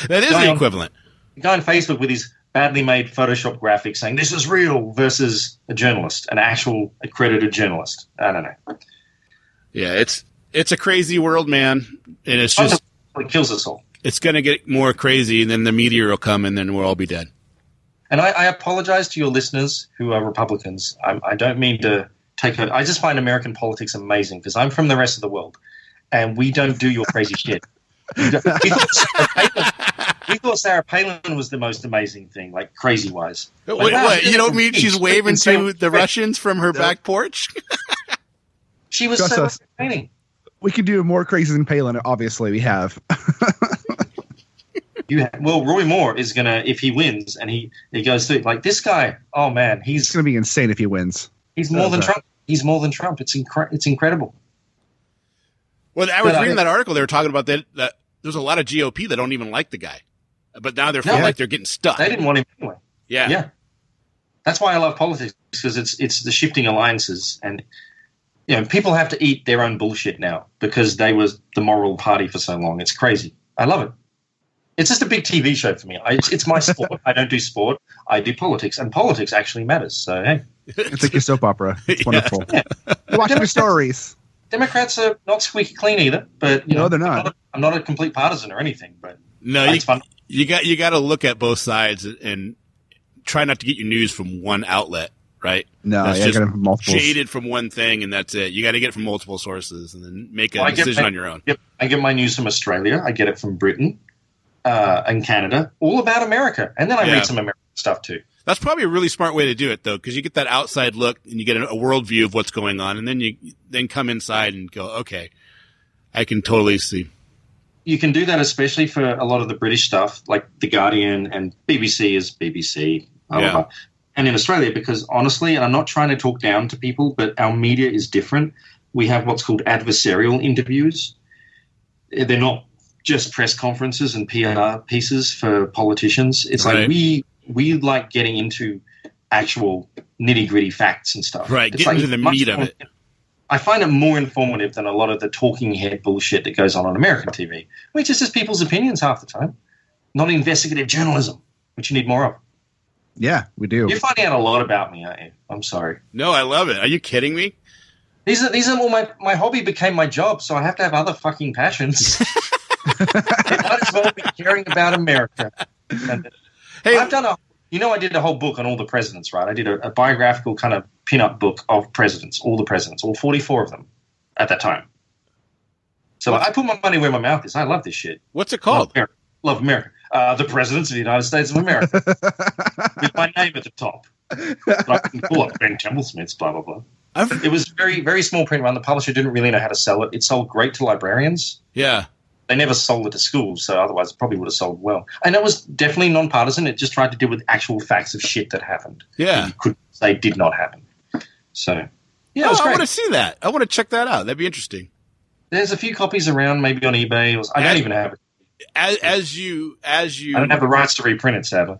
That is the equivalent. A guy on Facebook with his badly made Photoshop graphics saying this is real versus a journalist, an actual accredited journalist. I don't know. Yeah, it's a crazy world, man, and it's just it kills us all. It's going to get more crazy, and then the meteor will come, and then we'll all be dead. And I apologize to your listeners who are Republicans. I don't mean to take it. I just find American politics amazing because I'm from the rest of the world, and we don't do your crazy shit. We thought Sarah Palin was the most amazing thing, like crazy-wise. What? You don't mean she's waving to the Russians from her back porch? She was so entertaining. We could do more crazy than Palin. Obviously, we have. Well, Roy Moore is gonna, if he wins and he goes through like this guy. Oh man, it's gonna be insane if he wins. He's more than Trump. He's more than Trump. It's incredible. Well, I was reading that article. They were talking about that there's a lot of GOP that don't even like the guy, but now they're feeling like they're getting stuck. They didn't want him anyway. Yeah. That's why I love politics, because it's the shifting alliances, and people have to eat their own bullshit now because they was the moral party for so long. It's crazy. I love it. It's just a big TV show for me. It's my sport. I don't do sport. I do politics, and politics actually matters. So, hey. It's like a soap opera. It's wonderful. Yeah. You're watching the stories. Democrats are not squeaky clean either, but no, they're not. I'm not a complete partisan or anything, but it's fun. You got to look at both sides and try not to get your news from one outlet, right? No, that's just multiple. Shaded from one thing, and that's it. You got to get it from multiple sources, and then make a decision on your own. Yep, I get my news from Australia. I get it from Britain. And Canada, all about America. And then I read some American stuff too. That's probably a really smart way to do it, though, because you get that outside look and you get a worldview of what's going on, and then you come inside and go, okay, I can totally see. You can do that especially for a lot of the British stuff, like The Guardian, and BBC is BBC. Blah, blah, blah. And in Australia, because honestly, and I'm not trying to talk down to people, but our media is different. We have what's called adversarial interviews. They're not just press conferences and PR pieces for politicians. It's like we like getting into actual nitty-gritty facts and stuff. Right, it's get into the meat of it. I find it more informative than a lot of the talking head bullshit that goes on American TV, which is just people's opinions half the time, not investigative journalism, which you need more of. Yeah, we do. You're finding out a lot about me, aren't you? I'm sorry. No, I love it. Are you kidding me? These are all my hobby became my job, so I have to have other fucking passions. It might as well be caring about America. Hey, I've done I did a whole book on all the presidents, right? I did a biographical kind of pin-up book of presidents, all 44 of them at that time. So I put my money where my mouth is. I love this shit. What's it called? Love America. The presidents of the United States of America. With my name at the top. But I can pull up Ben Templesmith's, blah, blah, blah. It was very, very small print run. The publisher didn't really know how to sell it. It sold great to librarians. Yeah. They never sold it to schools, so otherwise it probably would have sold well. And it was definitely nonpartisan. It just tried to deal with actual facts of shit that happened. Yeah. You couldn't say did not happen. So, yeah, it was great. I want to see that. I want to check that out. That'd be interesting. There's a few copies around, maybe on eBay. I don't even have it. As you, I don't have the rights to reprint it, sadly.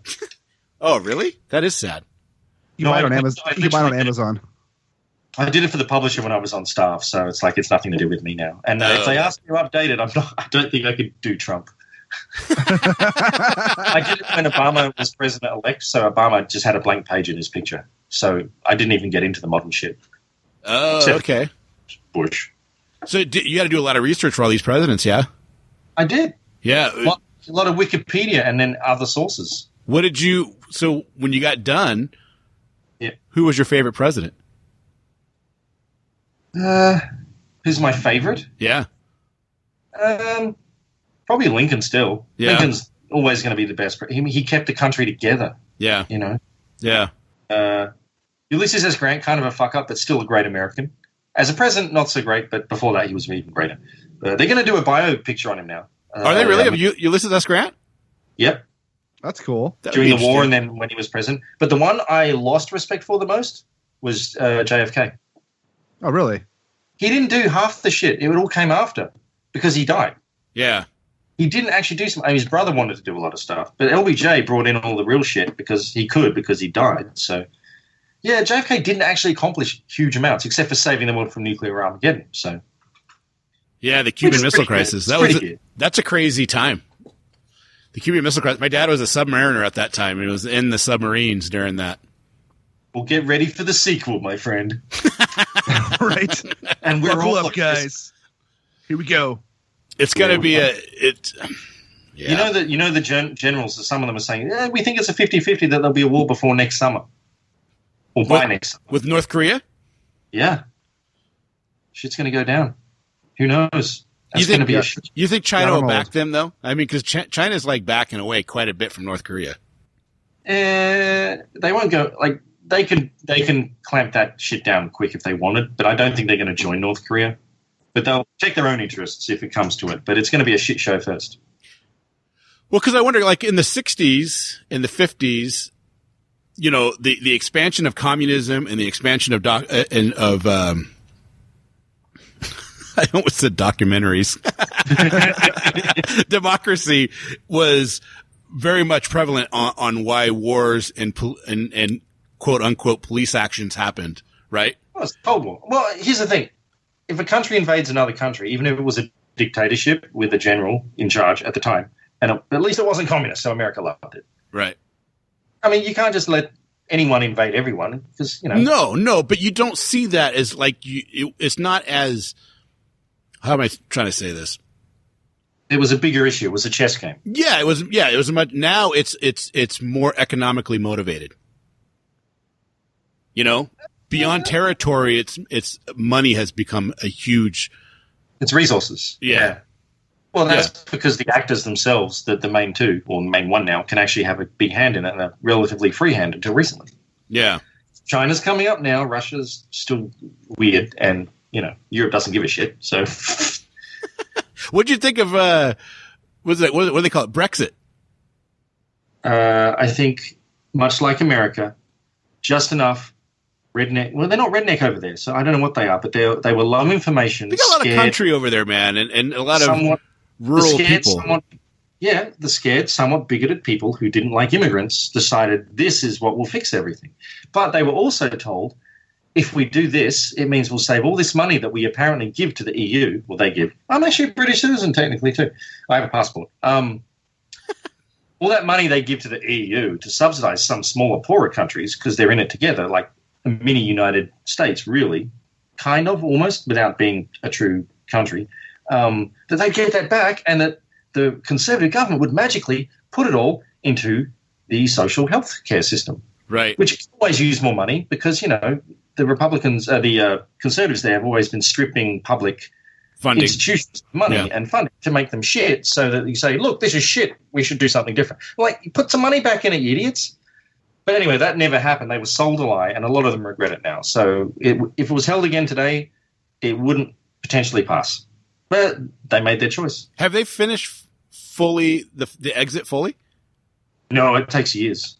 Oh, really? That is sad. You can buy it on Amazon. I did it for the publisher when I was on staff, so it's like it's nothing to do with me now. And if they ask me to update it, I don't think I could do Trump. I did it when Obama was president-elect, so Obama just had a blank page in his picture. So I didn't even get into the modern shit. Oh, okay. Bush. So you had to do a lot of research for all these presidents, yeah? I did. Yeah. A lot of Wikipedia and then other sources. So when you got done, who was your favorite president? Who's my favorite? Yeah. Probably Lincoln still. Yeah. Lincoln's always going to be the best. He kept the country together. Yeah. Yeah. Ulysses S. Grant, kind of a fuck up, but still a great American. As a president, not so great, but before that, he was even greater. They're going to do a bio picture on him now. Are they really? Of Ulysses S. Grant? Yep. That's cool. During the war and then when he was president. But the one I lost respect for the most was JFK. Oh, really? He didn't do half the shit. It all came after because he died. Yeah. He didn't actually do some. His brother wanted to do a lot of stuff, but LBJ brought in all the real shit because he died. So, yeah, JFK didn't actually accomplish huge amounts except for saving the world from nuclear Armageddon. So, yeah, the Cuban Missile Crisis. That's a crazy time. The Cuban Missile Crisis. My dad was a submariner at that time. He was in the submarines during that. Well, get ready for the sequel, my friend. Right. And we're all up, guys. Here we go. It's going to be Yeah. You know the generals, some of them are saying, we think it's a 50-50 that there'll be a war before next summer. Or by next summer. With North Korea? Yeah. Shit's going to go down. Who knows? That's going to be a shit. You think China will back them, though? I mean, because China's like backing away quite a bit from North Korea. They won't go, like, they can clamp that shit down quick if they wanted, but I don't think they're going to join North Korea. But they'll check their own interests if it comes to it. But it's going to be a shit show first. Well, because I wonder, like, in the 60s, in the 50s, you know, the expansion of communism and the expansion of I almost said documentaries. Democracy was very much prevalent on why wars and quote unquote police actions happened, right? Well, it's a Cold War. Well, here's the thing. If a country invades another country, even if it was a dictatorship with a general in charge at the time, and at least it wasn't communist, so America loved it. Right. I mean, you can't just let anyone invade everyone because, you know. No, but you don't see that as like it's not as. How am I trying to say this? It was a bigger issue. It was a chess game. Yeah, it was. Yeah, it was much. Now it's more economically motivated. You know, beyond territory, it's money has become a huge. It's resources. Yeah. Well, that's because the actors themselves, the main two, or main one now, can actually have a big hand in it and a relatively free hand until recently. Yeah. China's coming up now. Russia's still weird, and you know Europe doesn't give a shit. So, what'd you think of what do they call it? Brexit. I think much like America, just enough redneck. Well, they're not redneck over there, so I don't know what they are, but they were low information. They got a lot of country over there, man, and a lot of rural people. The scared, somewhat bigoted people who didn't like immigrants decided this is what will fix everything. But they were also told, if we do this, it means we'll save all this money that we apparently give to the EU. Well, they give. I'm actually a British citizen, technically, too. I have a passport. All that money they give to the EU to subsidize some smaller, poorer countries because they're in it together, like a mini United States, really, kind of, almost, without being a true country, that they'd get that back and that the Conservative government would magically put it all into the social health care system. Right. Which always use more money because, you know, the Republicans, the Conservatives there have always been stripping public funding institutions of money and funding to make them shit so that you say, look, this is shit. We should do something different. Like, put some money back in it, you idiots. But anyway, that never happened. They were sold a lie, and a lot of them regret it now. So if it was held again today, it wouldn't potentially pass. But they made their choice. Have they finished fully the exit fully? No, it takes years.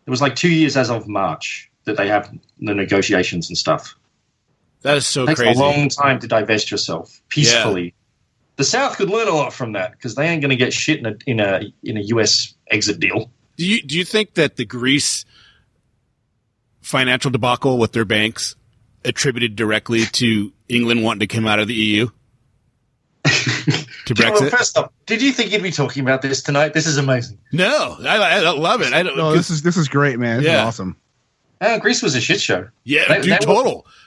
It was like 2 years as of March that they have the negotiations and stuff. That is so crazy. It takes a long time to divest yourself peacefully. Yeah. The South could learn a lot from that because they ain't going to get shit in a U.S. exit deal. Do you think that the Greece financial debacle with their banks attributed directly to England wanting to come out of the EU? To Brexit? Well, first off, did you think you'd be talking about this tonight? This is amazing. No, I love it. This is great, man. This is awesome. Greece was a shit show. Yeah,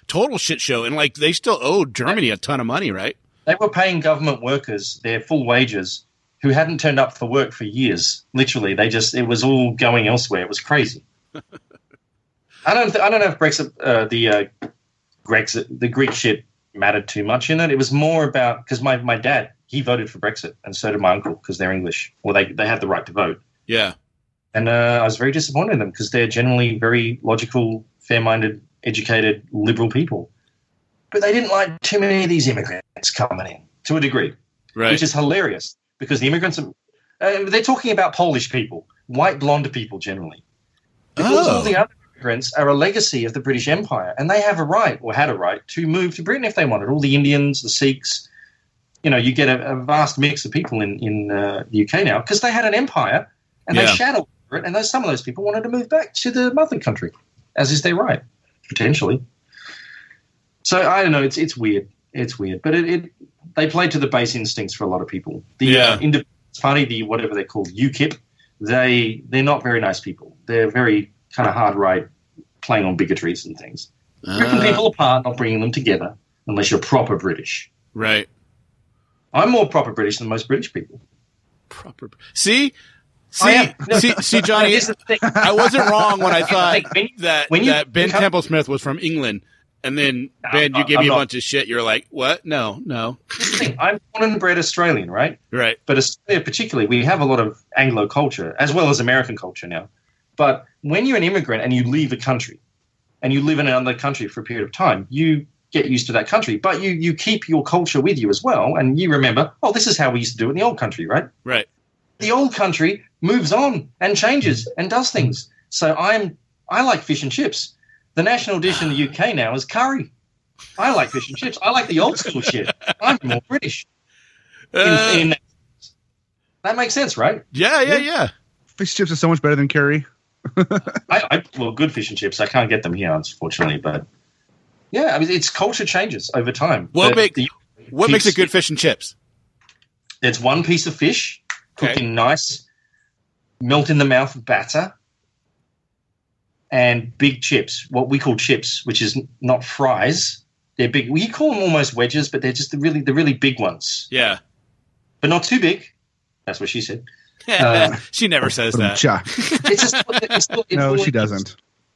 total shit show. And like they still owed Germany a ton of money, right? They were paying government workers their full wages who hadn't turned up for work for years. Literally, it was all going elsewhere. It was crazy. I don't know if Brexit, the Greek shit mattered too much in it. It was more about because my dad, he voted for Brexit, and so did my uncle because they're English, or they had the right to vote. Yeah. And I was very disappointed in them because they're generally very logical, fair-minded, educated, liberal people. But they didn't like too many of these immigrants coming in, to a degree, right? Which is hilarious because the immigrants they're talking about Polish people, white blonde people generally. Because all the other immigrants are a legacy of the British Empire, and they have a right, or had a right, to move to Britain if they wanted. All the Indians, the Sikhs, you know, you get a vast mix of people in the UK now because they had an empire and they shadowed it, and some of those people wanted to move back to the mother country, as is their right, potentially. So I don't know. It's weird. It's weird, but they played to the base instincts for a lot of people. The Independence Party, the whatever they're called, UKIP, they're not very nice people. They're very kind of hard right, playing on bigotries and things, ripping people apart, not bringing them together, unless you're proper British. Right. I'm more proper British than most British people. Proper. See, No, Johnny. here's the thing. I wasn't wrong when I thought When you that Ben become- Templesmith was from England, and then Ben, you gave me a bunch of shit. You're like, what? No. Here's the thing. I'm born and bred Australian, right? Right. But Australia, particularly, we have a lot of Anglo culture as well as American culture now. But when you're an immigrant and you leave a country, and you live in another country for a period of time, you get used to that country. But you keep your culture with you as well, and you remember, oh, this is how we used to do it in the old country, right? Right. The old country moves on and changes and does things. So I like fish and chips. The national dish in the UK now is curry. I like fish and chips. I like the old school shit. I'm more British. That makes sense, right? Yeah. Fish chips are so much better than curry. Well, good fish and chips. I can't get them here, unfortunately. But yeah, I mean, it's culture changes over time. What makes a good fish and chips? It's one piece of fish cooked in nice melt in the mouth batter, and big chips, what we call chips, which is not fries. They're big. We call them almost wedges, but they're just the really big ones. Yeah. But not too big. That's what she said. She never says that. No, she doesn't.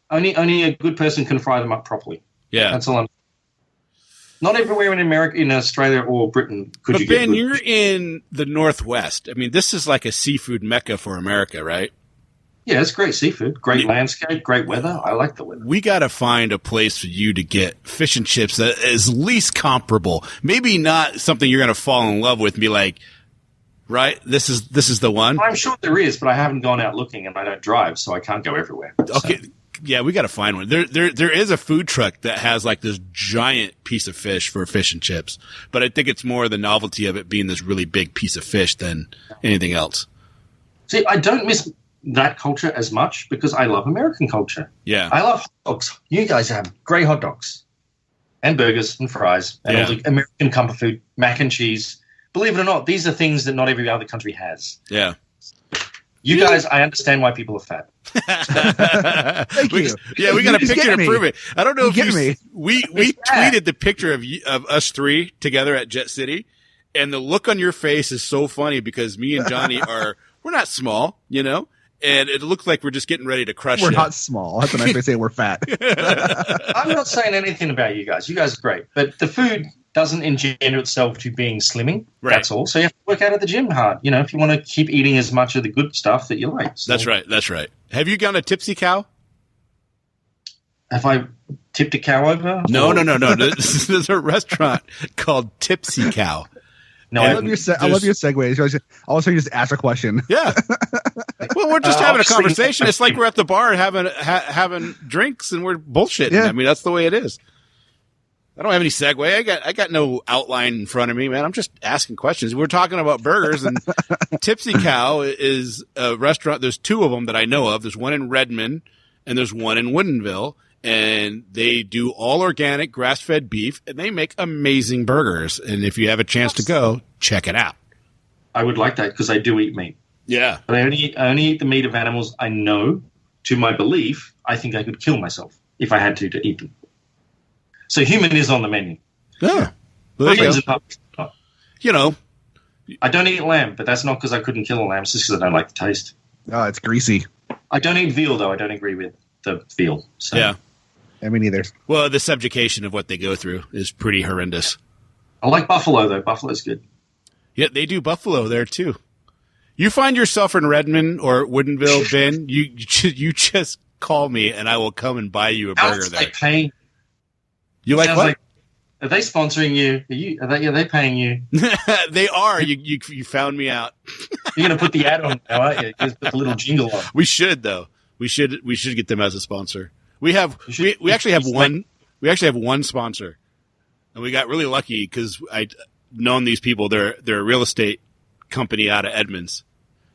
Only a good person can fry them up properly. Yeah. That's all I'm. Not everywhere in America, in Australia or Britain could you get Ben, good you're fish. in the Northwest. I mean, this is like a seafood mecca for America, right? Yeah, it's great seafood, great landscape, great weather. I like the weather. We got to find a place for you to get fish and chips that is least comparable. Maybe not something you're going to fall in love with and be like, right, this is the one. I'm sure there is, but I haven't gone out looking, and I don't drive, so I can't go everywhere. Okay. So. Yeah, we got to find one. There is a food truck that has like this giant piece of fish for fish and chips, but I think it's more the novelty of it being this really big piece of fish than anything else. See, I don't miss that culture as much because I love American culture. Yeah. I love hot dogs. You guys have great hot dogs and burgers and fries and all the American comfort food, mac and cheese. Believe it or not, these are things that not every other country has. Yeah. You guys, I understand why people are fat. Thank you. Yeah, we got a picture to prove it. I don't know if we tweeted the picture of us three together at Jet City, and the look on your face is so funny because me and Johnny we're not small, you know, and it looks like we're just getting ready to crush it. We're not small. That's when I say we're fat. I'm not saying anything about you guys. You guys are great, but the food doesn't engender itself to being slimming. Right. That's all. So you have to work out at the gym hard, you know, if you want to keep eating as much of the good stuff that you like. So, That's right. Have you gone to Tipsy Cow? have I tipped a cow over? No. There's a restaurant called Tipsy Cow. No, I love your segues. Also, you just ask a question. Yeah. Well, we're just having a obviously- conversation. It's like we're at the bar having drinks and we're bullshitting. Yeah. I mean, that's the way it is. I don't have any segue. I got no outline in front of me, man. I'm just asking questions. We're talking about burgers, and Tipsy Cow is a restaurant. There's two of them that I know of. There's one in Redmond and there's one in Woodinville, and they do all organic grass-fed beef, and they make amazing burgers. And if you have a chance to go, check it out. I would like that because I do eat meat. Yeah. But I only eat the meat of animals I know, to my belief, I think I could kill myself if I had to eat them. So human is on the menu. Yeah. Well, there you Friends go. and not. You know, I don't eat lamb, but that's not because I couldn't kill a lamb. It's just because I don't like the taste. Oh, it's greasy. I don't eat veal, though. I don't agree with the veal. So. yeah. I mean, neither. Well, the subjugation of what they go through is pretty horrendous. I like buffalo, though. Buffalo's good. Yeah, they do buffalo there too. You find yourself in Redmond or Woodinville, Ben, you just call me and I will come and buy you a How burger much there. they pay? You like Sounds what? Are they sponsoring you? Are they paying you? They are. You found me out. You're going to put the ad on now, aren't you? Just put the little jingle on. We should though. We should get them as a sponsor. We actually have one. We actually have one sponsor, and we got really lucky because I'd known these people. They're a real estate company out of Edmonds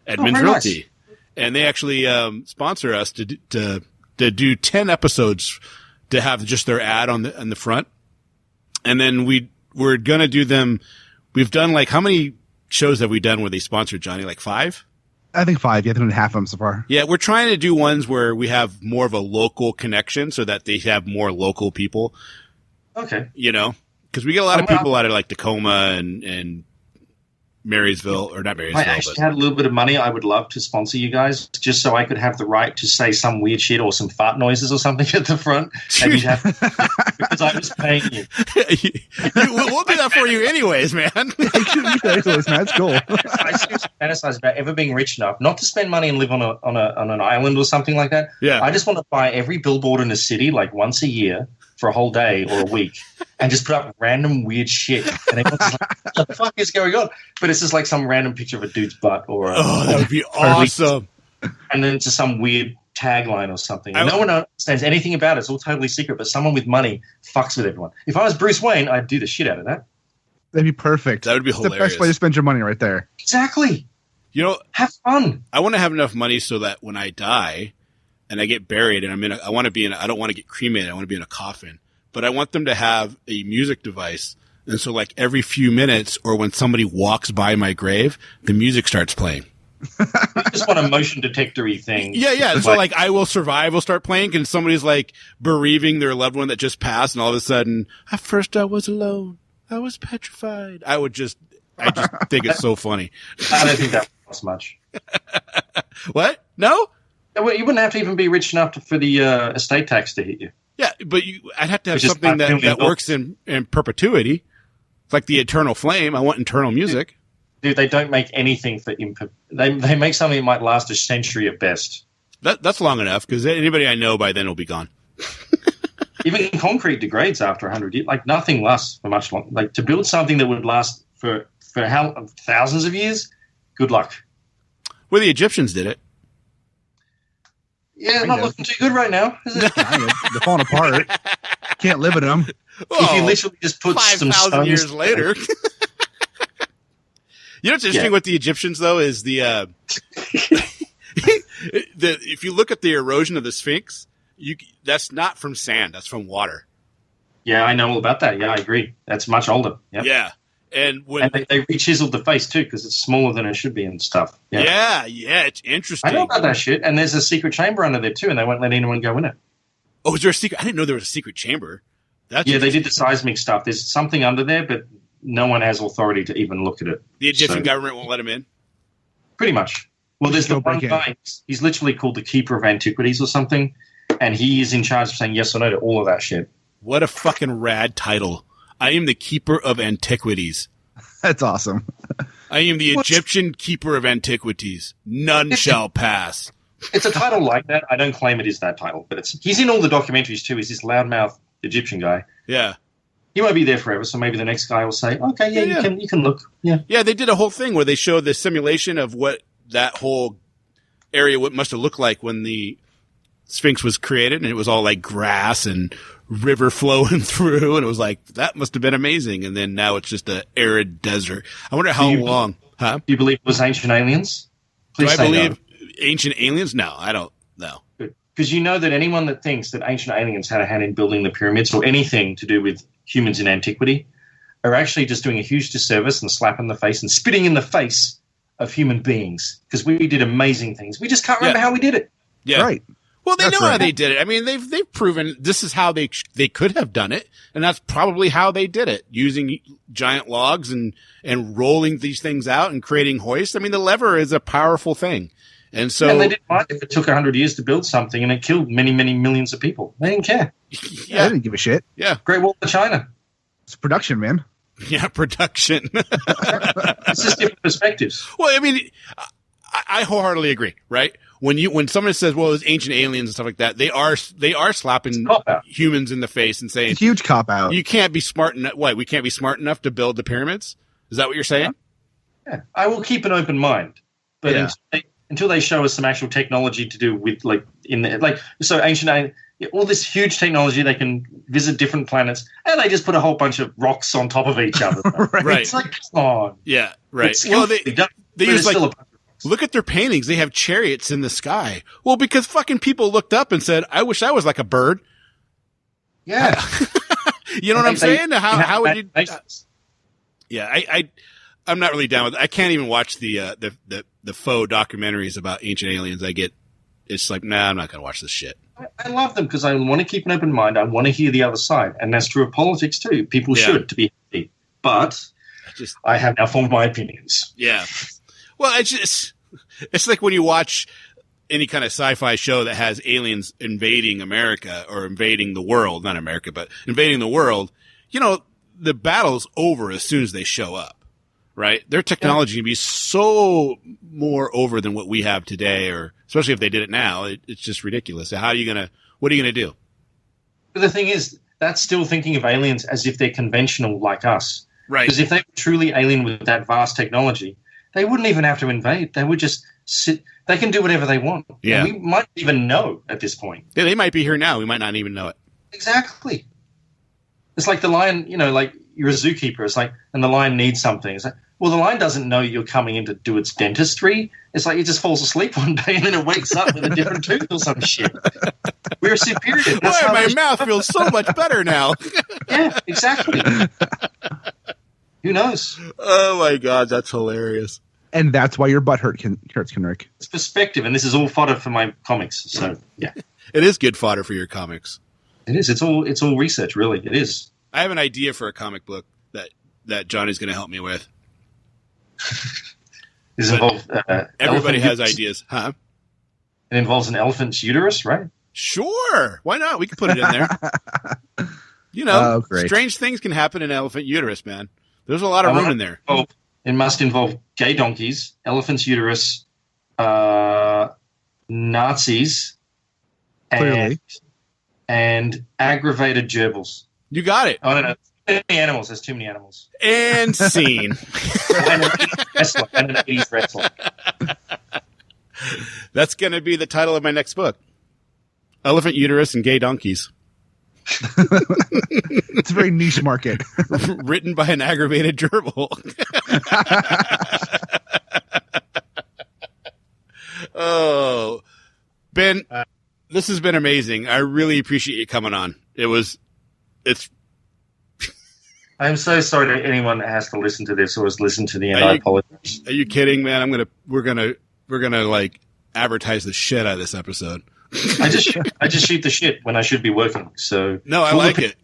very Realty, nice. and they actually sponsor us to do 10 episodes to have just their ad on the front, and then we're gonna do them. We've done like how many shows have we done where they sponsored Johnny? Like 5. I think 5. Yeah, I think half of them so far. Yeah, we're trying to do ones where we have more of a local connection so that they have more local people, Okay. you know, because we get a lot of people out of like Tacoma and Marysville, or not If I Marysville, actually but had a little bit of money, I would love to sponsor you guys, just so I could have the right to say some weird shit or some fart noises or something at the front, and you'd have because I was paying you. we'll do that for you anyways, man. That's cool. I seriously fantasize about ever being rich enough not to spend money and live on an island or something like that. Yeah. I just want to buy every billboard in a city like once a year for a whole day or a week, and just put up random weird shit. And everyone's like, "What the fuck is going on?" But it's just like some random picture of a dude's butt, or that would be awesome. and then it's just some weird tagline or something. And no one understands anything about it. It's all totally secret. But someone with money fucks with everyone. If I was Bruce Wayne, I'd do the shit out of that. That'd be perfect. That would be It's hilarious. the best way to spend your money right there. Exactly. You know, Have fun. I want to have enough money so that when I die and I get buried, and I want to be I don't want to get cremated. I want to be in a coffin, but I want them to have a music device. And so like every few minutes or when somebody walks by my grave, the music starts playing. I just want a motion detector-y thing. Yeah. So like I Will Survive will start playing and somebody's like bereaving their loved one that just passed. And all of a sudden, at first I was alone. I was petrified. I just think it's so funny. I don't think that costs much. What? No? You wouldn't have to even be rich enough for the estate tax to hit you. Yeah, but I'd have to have Which is something not that works in perpetuity. It's like the eternal flame. I want eternal music. Dude, they don't make anything for they make something that might last a century at best. That's long enough because anybody I know by then will be gone. Even concrete degrades after 100 years. Like nothing lasts for much longer. Like to build something that would last for how thousands of years, good luck. Well, the Egyptians did it. Yeah, not looking too good right now, is it? They're falling apart. Can't live in them. If you literally just put some 5,000 stones years later. You know what's interesting with the Egyptians, though, is if you look at the erosion of the Sphinx, that's not from sand. That's from water. Yeah, I know all about that. Yeah, I agree. That's much older. Yep. Yeah. And they re-chiseled the face, too, because it's smaller than it should be and stuff. Yeah, it's interesting. I know about that shit. And there's a secret chamber under there, too, and they won't let anyone go in it. Oh, is there a secret? I didn't know there was a secret chamber. They did the seismic stuff. There's something under there, but no one has authority to even look at it. The Egyptian government won't let him in? Pretty much. Well, there's the one guy. He's literally called the Keeper of Antiquities or something, and he is in charge of saying yes or no to all of that shit. What a fucking rad title. I am the Keeper of Antiquities. That's awesome. I am the Egyptian Keeper of Antiquities. None shall pass. It's a title like that. I don't claim it is that title, but he's in all the documentaries too. He's this loudmouth Egyptian guy. Yeah. He won't be there forever, so maybe the next guy will say, okay, you can look. Yeah. Yeah, they did a whole thing where they showed the simulation of what that whole area must have looked like when the Sphinx was created, and it was all like grass and river flowing through, and it was like, that must have been amazing. And then now it's just an arid desert. I wonder how long. Huh? Do you believe it was ancient aliens? Please Do I believe ancient aliens? No, I don't know. Because you know that anyone that thinks that ancient aliens had a hand in building the pyramids or anything to do with humans in antiquity are actually just doing a huge disservice and slap in the face and spitting in the face of human beings, because we did amazing things. We just can't remember how we did it. Yeah. Right. Well, they know how they did it. I mean, they've proven this is how they could have done it, and that's probably how they did it, using giant logs and rolling these things out and creating hoists. I mean, the lever is a powerful thing. And so they didn't mind if it took 100 years to build something and it killed many, many millions of people. They didn't care. Yeah, they didn't give a shit. Yeah. Great Wall of China. It's production, man. Yeah, production. It's just different perspectives. Well, I mean, I wholeheartedly agree, right? When someone says, well, it's ancient aliens and stuff like that, they are slapping humans in the face and saying, it's a huge cop out. You can't be smart enough. What? We can't be smart enough to build the pyramids? Is that what you're saying? Yeah. I will keep an open mind, but until they show us some actual technology to do with ancient, all this huge technology, they can visit different planets, and they just put a whole bunch of rocks on top of each other. Right. It's like, come on. Yeah, right. Well, they use look at their paintings. They have chariots in the sky. Well, because fucking people looked up and said, I wish I was like a bird. Yeah. You know what I'm saying? How would you? Yeah, I'm not really down with it. I can't even watch the faux documentaries about ancient aliens. It's like, nah, I'm not going to watch this shit. I love them because I want to keep an open mind. I want to hear the other side. And that's true of politics too. People should, to be happy. But I have now formed my opinions. Yeah. Well, it's like when you watch any kind of sci-fi show that has aliens invading America or invading the world, not America, but invading the world, the battle's over as soon as they show up, right? Their technology can be so more over than what we have today, or especially if they did it now, it's just ridiculous. So what are you going to do? But the thing is, that's still thinking of aliens as if they're conventional like us. Right. Because if they were truly alien with that vast technology, they wouldn't even have to invade. They would just sit. They can do whatever they want. Yeah. And we might even know at this point. Yeah, they might be here now. We might not even know it. Exactly. It's like the lion, like you're a zookeeper. It's like, and the lion needs something. It's like, well, the lion doesn't know you're coming in to do its dentistry. It's like it just falls asleep one day and then it wakes up with a different tooth or some shit. We're superior. Why my mouth feels so much better now? Yeah, exactly. Who knows? Oh my God, that's hilarious. And that's why your butt hurts, Kenrick. It's perspective, and this is all fodder for my comics. So yeah, it is good fodder for your comics. it is. It's all research, really. It is. I have an idea for a comic book that Johnny's going to help me with. This involves everybody has ideas, huh? It involves an elephant's uterus, right? Sure, why not? We can put it in there. Strange things can happen in an elephant uterus, man. There's a lot of room in there. It must involve gay donkeys, elephant's uterus, Nazis, and aggravated gerbils. You got it. Oh, no. Too many animals. There's too many animals. And scene. And an 80s wrestler. That's going to be the title of my next book. Elephant uterus and gay donkeys. It's a very niche market. Written by an aggravated gerbil. Oh, Ben, this has been amazing. I really appreciate you coming on. I'm so sorry to anyone that has to listen to this or has listened to the end. I apologize. Are you kidding, man? We're gonna like advertise the shit out of this episode. I just shoot the shit when I should be working. So no, I like it.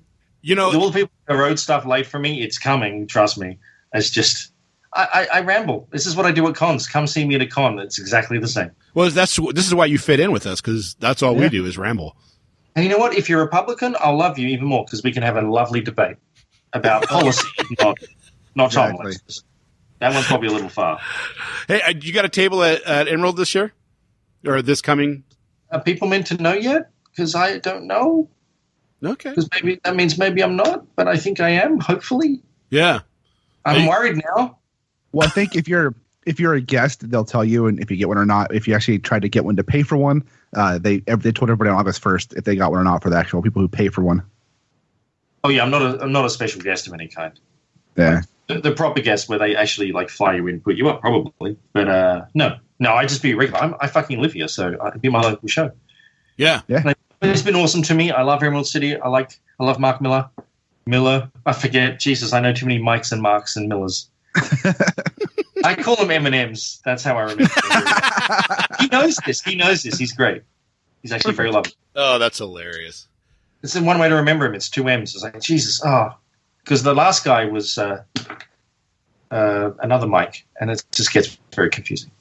All the people who wrote stuff late for me, it's coming. Trust me. It's just I ramble. This is what I do at cons. Come see me at a con. It's exactly the same. Well, this is why you fit in with us, because that's all we do is ramble. And you know what? If you're a Republican, I'll love you even more because we can have a lovely debate about policy, not timelines. That one's probably a little far. Hey, you got a table at Emerald this year? Or this coming? Are people meant to know yet? Because I don't know. Okay. Because that means maybe I'm not, but I think I am, hopefully. Yeah. I'm worried now. Well, I think if you're a guest, they'll tell you, and if you get one or not. If you actually try to get one to pay for one, they told everybody on August 1st if they got one or not for the actual people who pay for one. Oh yeah, I'm not a special guest of any kind. Yeah. The proper guest where they actually like fly you in and put you up, probably. But no, I'd just be regular. I fucking live here, so I'd be my local show. Yeah. And it's been awesome to me. I love Emerald City. I love Mark Miller. I forget. Jesus, I know too many Mikes and Marks and Millers. I call them M&Ms. That's how I remember. He knows this. He's great. He's actually very lovely. Oh, that's hilarious. It's one way to remember him. It's 2 M's. It's like, Jesus, because the last guy was another Mike, and it just gets very confusing.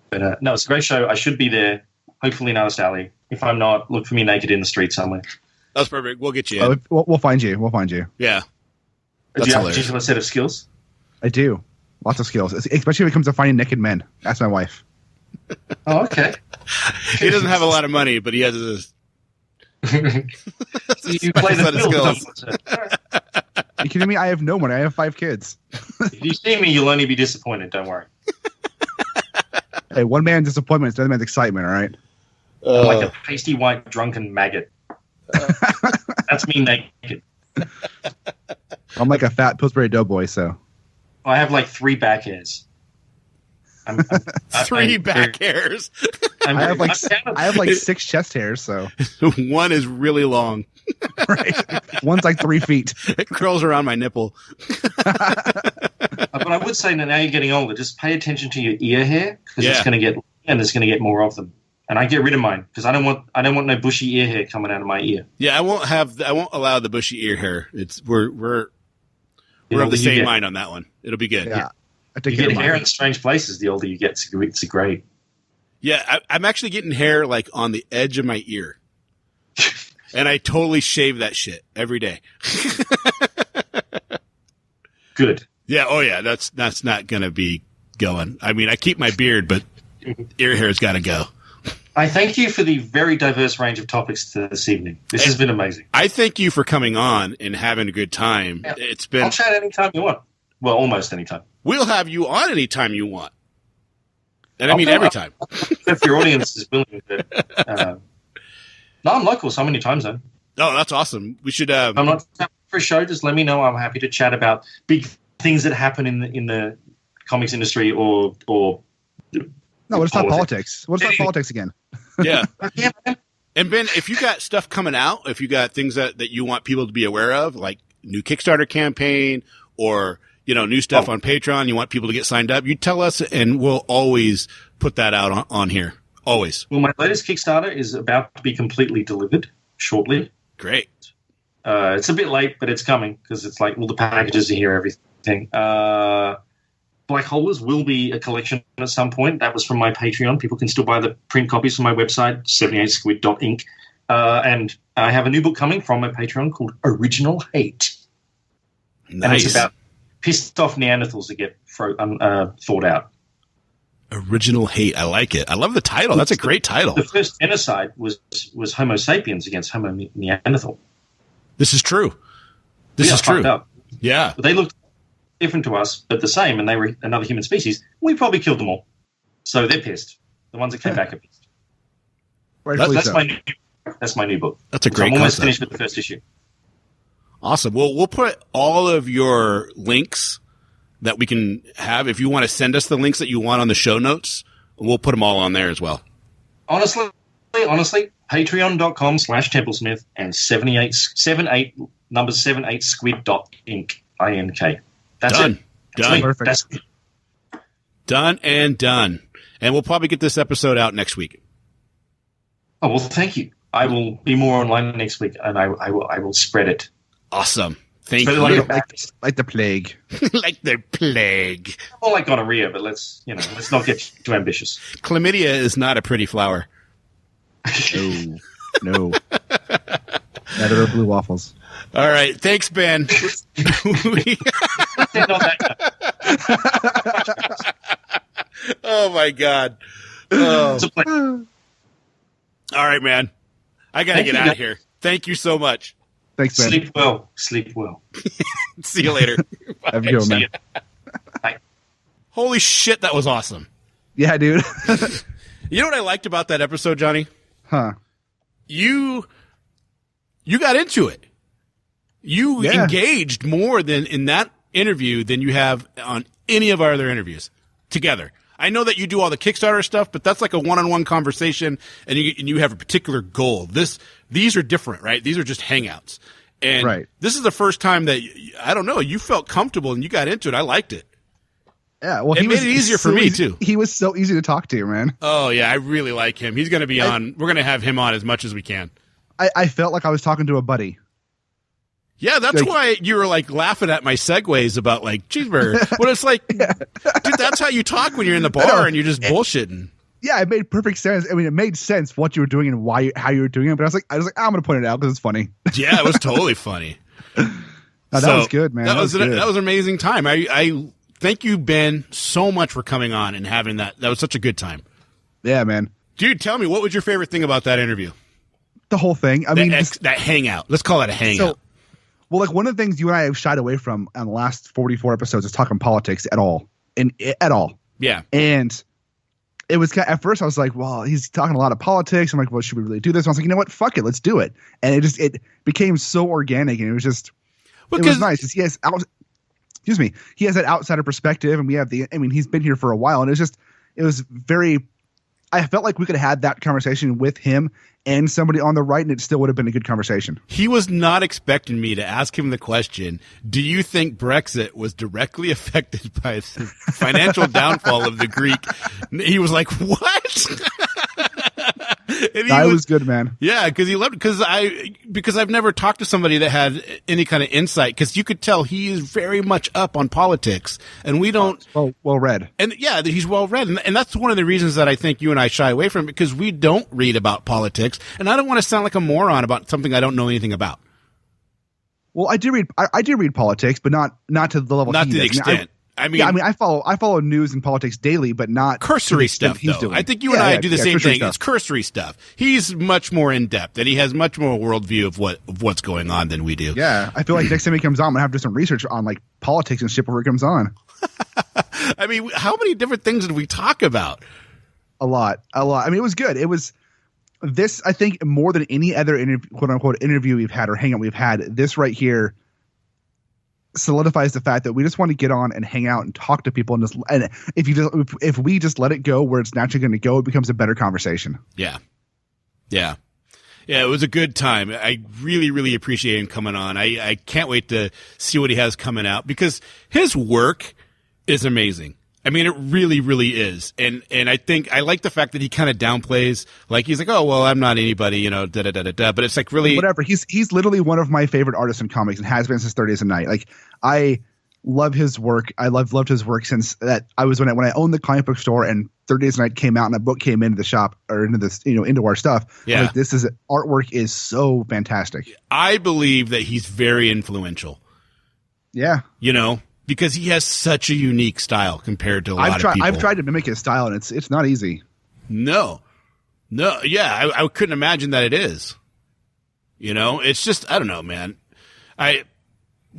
But no, it's a great show. I should be there, hopefully in Artist Alley. If I'm not, look for me naked in the street somewhere. That's perfect. We'll get you in. We'll find you. Yeah. Do you have a particular set of skills? I do. Lots of skills, especially when it comes to finding naked men. Ask my wife. Oh, okay. He doesn't have a lot of money, but he has you play the skills. Are you kidding me? I have no money. I have 5 kids. If you see me, you'll only be disappointed. Don't worry. Hey, one man's disappointment is another man's excitement, all right? I'm like a pasty white drunken maggot. That's me naked. I'm like a fat Pillsbury Doughboy, so. I have like 3 back hairs. 3 back hairs. I have like 6 chest hairs, so. One is really long. Right. One's like 3 feet. It curls around my nipple. But I would say that now you're getting older, just pay attention to your ear hair because it's going to get, and there's going to get more of them. And I get rid of mine because I don't want no bushy ear hair coming out of my ear. Yeah, I won't allow the bushy ear hair. We're We're of the same get. mind on that one. It'll be good. Yeah. I take You care get of hair mine. in strange places the older you get. It's great. Yeah, I'm actually getting hair like on the edge of my ear. And I totally shave that shit every day. Good. Yeah, oh yeah, that's not going to be going. I mean, I keep my beard, but ear hair's got to go. I thank you for the very diverse range of topics this evening. This has been amazing. I thank you for coming on and having a good time. Yeah. It's been. I'll chat anytime you want. Well, almost anytime. We'll have you on anytime you want. And I mean every time. If your audience is willing to. No, I'm local, so I'm in your time zone. Oh, that's awesome. We should. I'm not for a show. Just let me know. I'm happy to chat about big things that happen in the comics industry or. No, let's talk politics. Let's talk politics again. Yeah. Yeah, man. And Ben, if you got stuff coming out, if you got things that you want people to be aware of, like new Kickstarter campaign or, new stuff on Patreon, you want people to get signed up, you tell us and we'll always put that out on here. Always. Well, my latest Kickstarter is about to be completely delivered shortly. Great. It's a bit late, but it's coming because it's like all the packages are here, everything. Blackholers will be a collection at some point. That was from my Patreon. People can still buy the print copies from my website, 78squid.inc. And I have a new book coming from my Patreon called Original Hate. Nice. And it's about pissed off Neanderthals that get thought out. Original Hate. I like it. I love the title. That's a great title. The first genocide was Homo sapiens against Homo Neanderthal. This is true. This is true. Up. Yeah. But they looked different to us, but the same, and they were another human species. We probably killed them all. So they're pissed. The ones that came back are pissed. That's my new book. That's a great I'm almost concept. finished with the first issue. Awesome. Well, we'll put all of your links that we can have. If you want to send us the links that you want on the show notes, we'll put them all on there as well. Honestly, patreon.com/Templesmith and 78squid.inc. INK. That's Done. it. That's Done. me. Perfect. That's it. Done and done. And we'll probably get this episode out next week. Oh, well, thank you. I will be more online next week, and I will spread it. Awesome. Thank Spread it you. like The plague. Like the plague. more like gonorrhea, but let's not get too ambitious. Chlamydia is not a pretty flower. No. Neither are blue waffles. All right. Thanks, Ben. Oh, my God. Oh. It's a pleasure. All right, man. I got to get out of here. Thank you so much. Thanks, Ben. Sleep well. Sleep well. See you later. Have a good one, See man. ya. Bye. Holy shit, that was awesome. Yeah, dude. You know what I liked about that episode, Johnny? Huh. You got into it. You Yeah. engaged more than in that interview than you have on any of our other interviews together. I know that you do all the Kickstarter stuff, but that's like a one-on-one conversation, and you have a particular goal. These are different, right? These are just hangouts. And Right. This is the first time that, I don't know, you felt comfortable and you got into it. I liked it. Yeah, well, It made it easier for me, too. He was so easy to talk to, man. Oh, yeah, I really like him. He's going to be on. We're going to have him on as much as we can. I felt like I was talking to a buddy. Yeah, that's Like- why you were like laughing at my segues about like cheeseburger. Well, it's like, dude, that's how you talk when you're in the bar and you're just bullshitting. Yeah, it made perfect sense. I mean, it made sense what you were doing and how you were doing it. But I was like, I'm going to point it out because it's funny. Yeah, it was totally funny. No, that was good, man. That was good. an amazing time. I thank you, Ben, so much for coming on and having that. That was such a good time. Yeah, man. Dude, tell me, what was your favorite thing about that interview? The whole thing. I mean, That hangout. Let's call it a hangout. well, like one of the things you and I have shied away from on the last 44 episodes is talking politics at all. At all. Yeah. And it was at first I was like, well, he's talking a lot of politics. I'm like, well, should we really do this? And I was like, you know what? Fuck it. Let's do it. And it became so organic, and it was just, it was nice. He has he has that outsider perspective, and we have he's been here for a while, and it was very, I felt like we could have had that conversation with him and somebody on the right, and it still would have been a good conversation. He was not expecting me to ask him the question, do you think Brexit was directly affected by the financial downfall of the Greek? He was like, what? That was good, man. Yeah, because I've never talked to somebody that had any kind of insight, because you could tell he is very much up on politics, and we don't. Well read. And yeah, he's well read, and that's one of the reasons that I think you and I shy away from it, because we don't read about politics, and I don't want to sound like a moron about something I don't know anything about. Well, I do read politics, but not to the level. Not to the extent. I follow news and politics daily, but not cursory stuff. He's doing. I think you and I do the same thing. Stuff. It's cursory stuff. He's much more in depth, and he has much more worldview of what's going on than we do. Yeah, I feel like next time he comes on, I'm gonna have to do some research on like politics and shit before he comes on. I mean, how many different things did we talk about? A lot. I mean, it was good. It was this. I think more than any other quote unquote interview we've had or hangout we've had, this right here solidifies the fact that we just want to get on and hang out and talk to people, and if we just let it go where it's naturally going to go, it becomes a better conversation. Yeah, it was a good time. I really, really appreciate him coming on. I can't wait to see what he has coming out, because his work is amazing. I mean, it really, really is. And I think I like the fact that he kind of downplays, like he's like, oh, well, I'm not anybody, but it's like really whatever. He's literally one of my favorite artists in comics and has been since 30 Days a Night. Like, I love his work. I loved his work since that I was when I owned the comic book store and 30 Days a Night came out and a book came into the shop or into this, into our stuff. Yeah. Like, artwork is so fantastic. I believe that he's very influential. Yeah. Because he has such a unique style compared to a lot of people. I've tried to mimic his style, and it's not easy. No. Yeah, I couldn't imagine that it is. It's just, I don't know, man.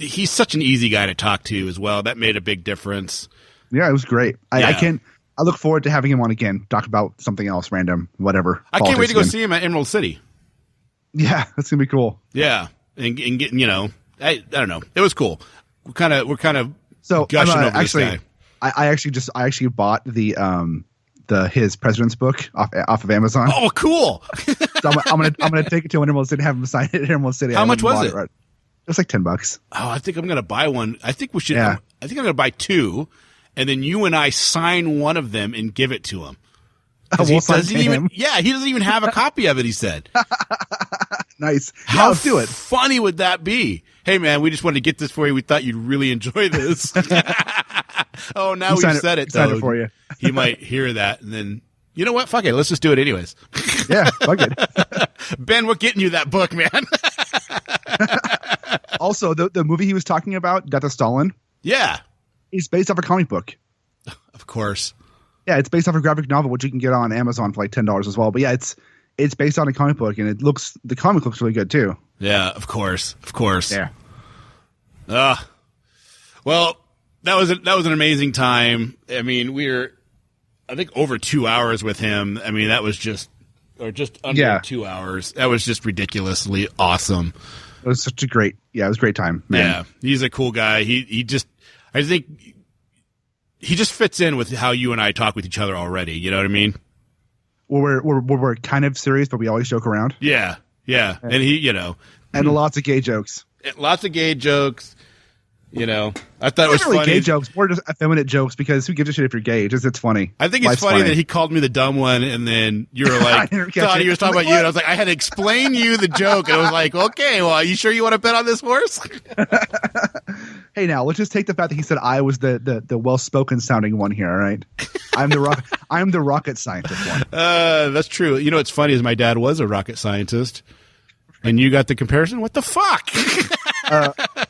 He's such an easy guy to talk to as well. That made a big difference. Yeah, it was great. I look forward to having him on again, talk about something else, random, whatever. I can't wait to go see him at Emerald City. Yeah, that's gonna be cool. Yeah, and getting, I don't know. It was cool. We're kind of so gushing over this guy. I actually bought his president's book off of Amazon. Oh, cool! So I'm gonna take it to Emerald City and have him sign it at Emerald City. How much was it? It was like $10. Oh, I think I'm gonna buy one. I think we should. Yeah. I think I'm gonna buy two, and then you and I sign one of them and give it to him. He doesn't even have a copy of it. He said. Nice. How let's do it. Funny would that be? Hey, man, we just wanted to get this for you. We thought you'd really enjoy this. Oh, now we've said it, though. Signed it for you. He might hear that, and then, you know what? Fuck it. Let's just do it anyways. Yeah, fuck it. Ben, we're getting you that book, man. Also, the movie he was talking about, Death of Stalin. Yeah. Is based off a comic book. Of course. Yeah, it's based off a graphic novel, which you can get on Amazon for like $10 as well. But yeah, it's based on a comic book, and the comic looks really good too. Yeah, of course. Yeah. Well, that was an amazing time. I mean, I think over 2 hours with him. I mean, that was just under 2 hours. That was just ridiculously awesome. It was such a great time, man. Yeah, he's a cool guy. I think he just fits in with how you and I talk with each other already. You know what I mean? Well, we're kind of serious, but we always joke around. Yeah. And he, and lots of gay jokes. Lots of gay jokes. I thought it was really funny. Gay jokes, more just effeminate jokes, because who gives a shit if you're gay? It's funny. I think it's funny that he called me the dumb one, and then you were like, thought he was talking about you, and I was like, I had to explain you the joke, and I was like, okay, well, are you sure you want to bet on this horse? Hey, now let's just take the fact that he said I was the well-spoken sounding one here. All right, I'm the rocket scientist one. That's true. What's funny is my dad was a rocket scientist, and you got the comparison. What the fuck?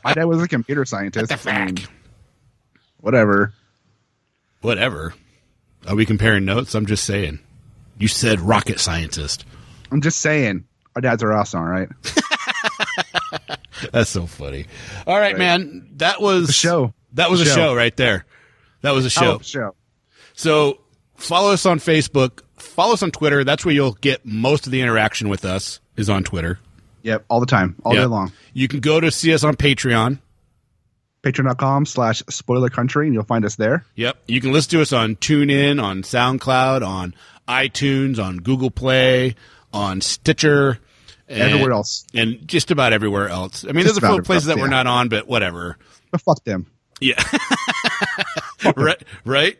My dad was a computer scientist. What the fuck? Whatever. Are we comparing notes? I'm just saying. You said rocket scientist. I'm just saying. Our dads are awesome, all right? That's so funny. All right, man. That was a show. That was a show right there. That was a show. Show. So follow us on Facebook. Follow us on Twitter. That's where you'll get most of the interaction with us, is on Twitter. Yep, all the time, all day long. You can go to see us on Patreon. Patreon.com/spoilercountry, and you'll find us there. Yep. You can listen to us on TuneIn, on SoundCloud, on iTunes, on Google Play, on Stitcher. Everywhere else. And just about everywhere else. I mean, there's a few places that we're not on, but whatever. But fuck them. Yeah. Right.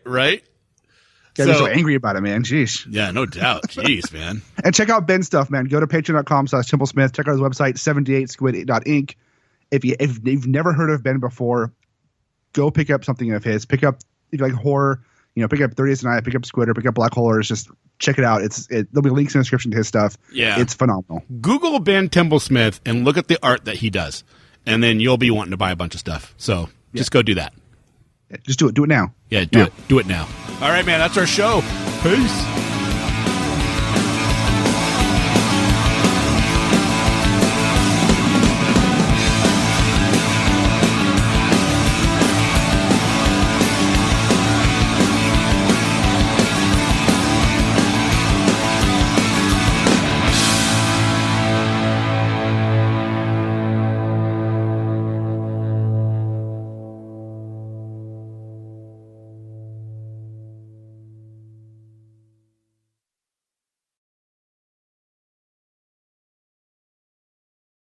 Gotta be so angry about it, man. Jeez. Yeah, no doubt. Jeez, man. And check out Ben's stuff, man. Go to patreon.com/Templesmith. Check out his website, 78squid.inc. If you've never heard of Ben before, go pick up something of his. Pick up, if you like horror, pick up 30 Days a Night, pick up Squidder, pick up Blackholers. Just check it out. There'll be links in the description to his stuff. Yeah. It's phenomenal. Google Ben Templesmith and look at the art that he does. And then you'll be wanting to buy a bunch of stuff. So just go do that. Yeah, just do it. Do it now. Yeah, do it. Do it now. All right, man. That's our show. Peace.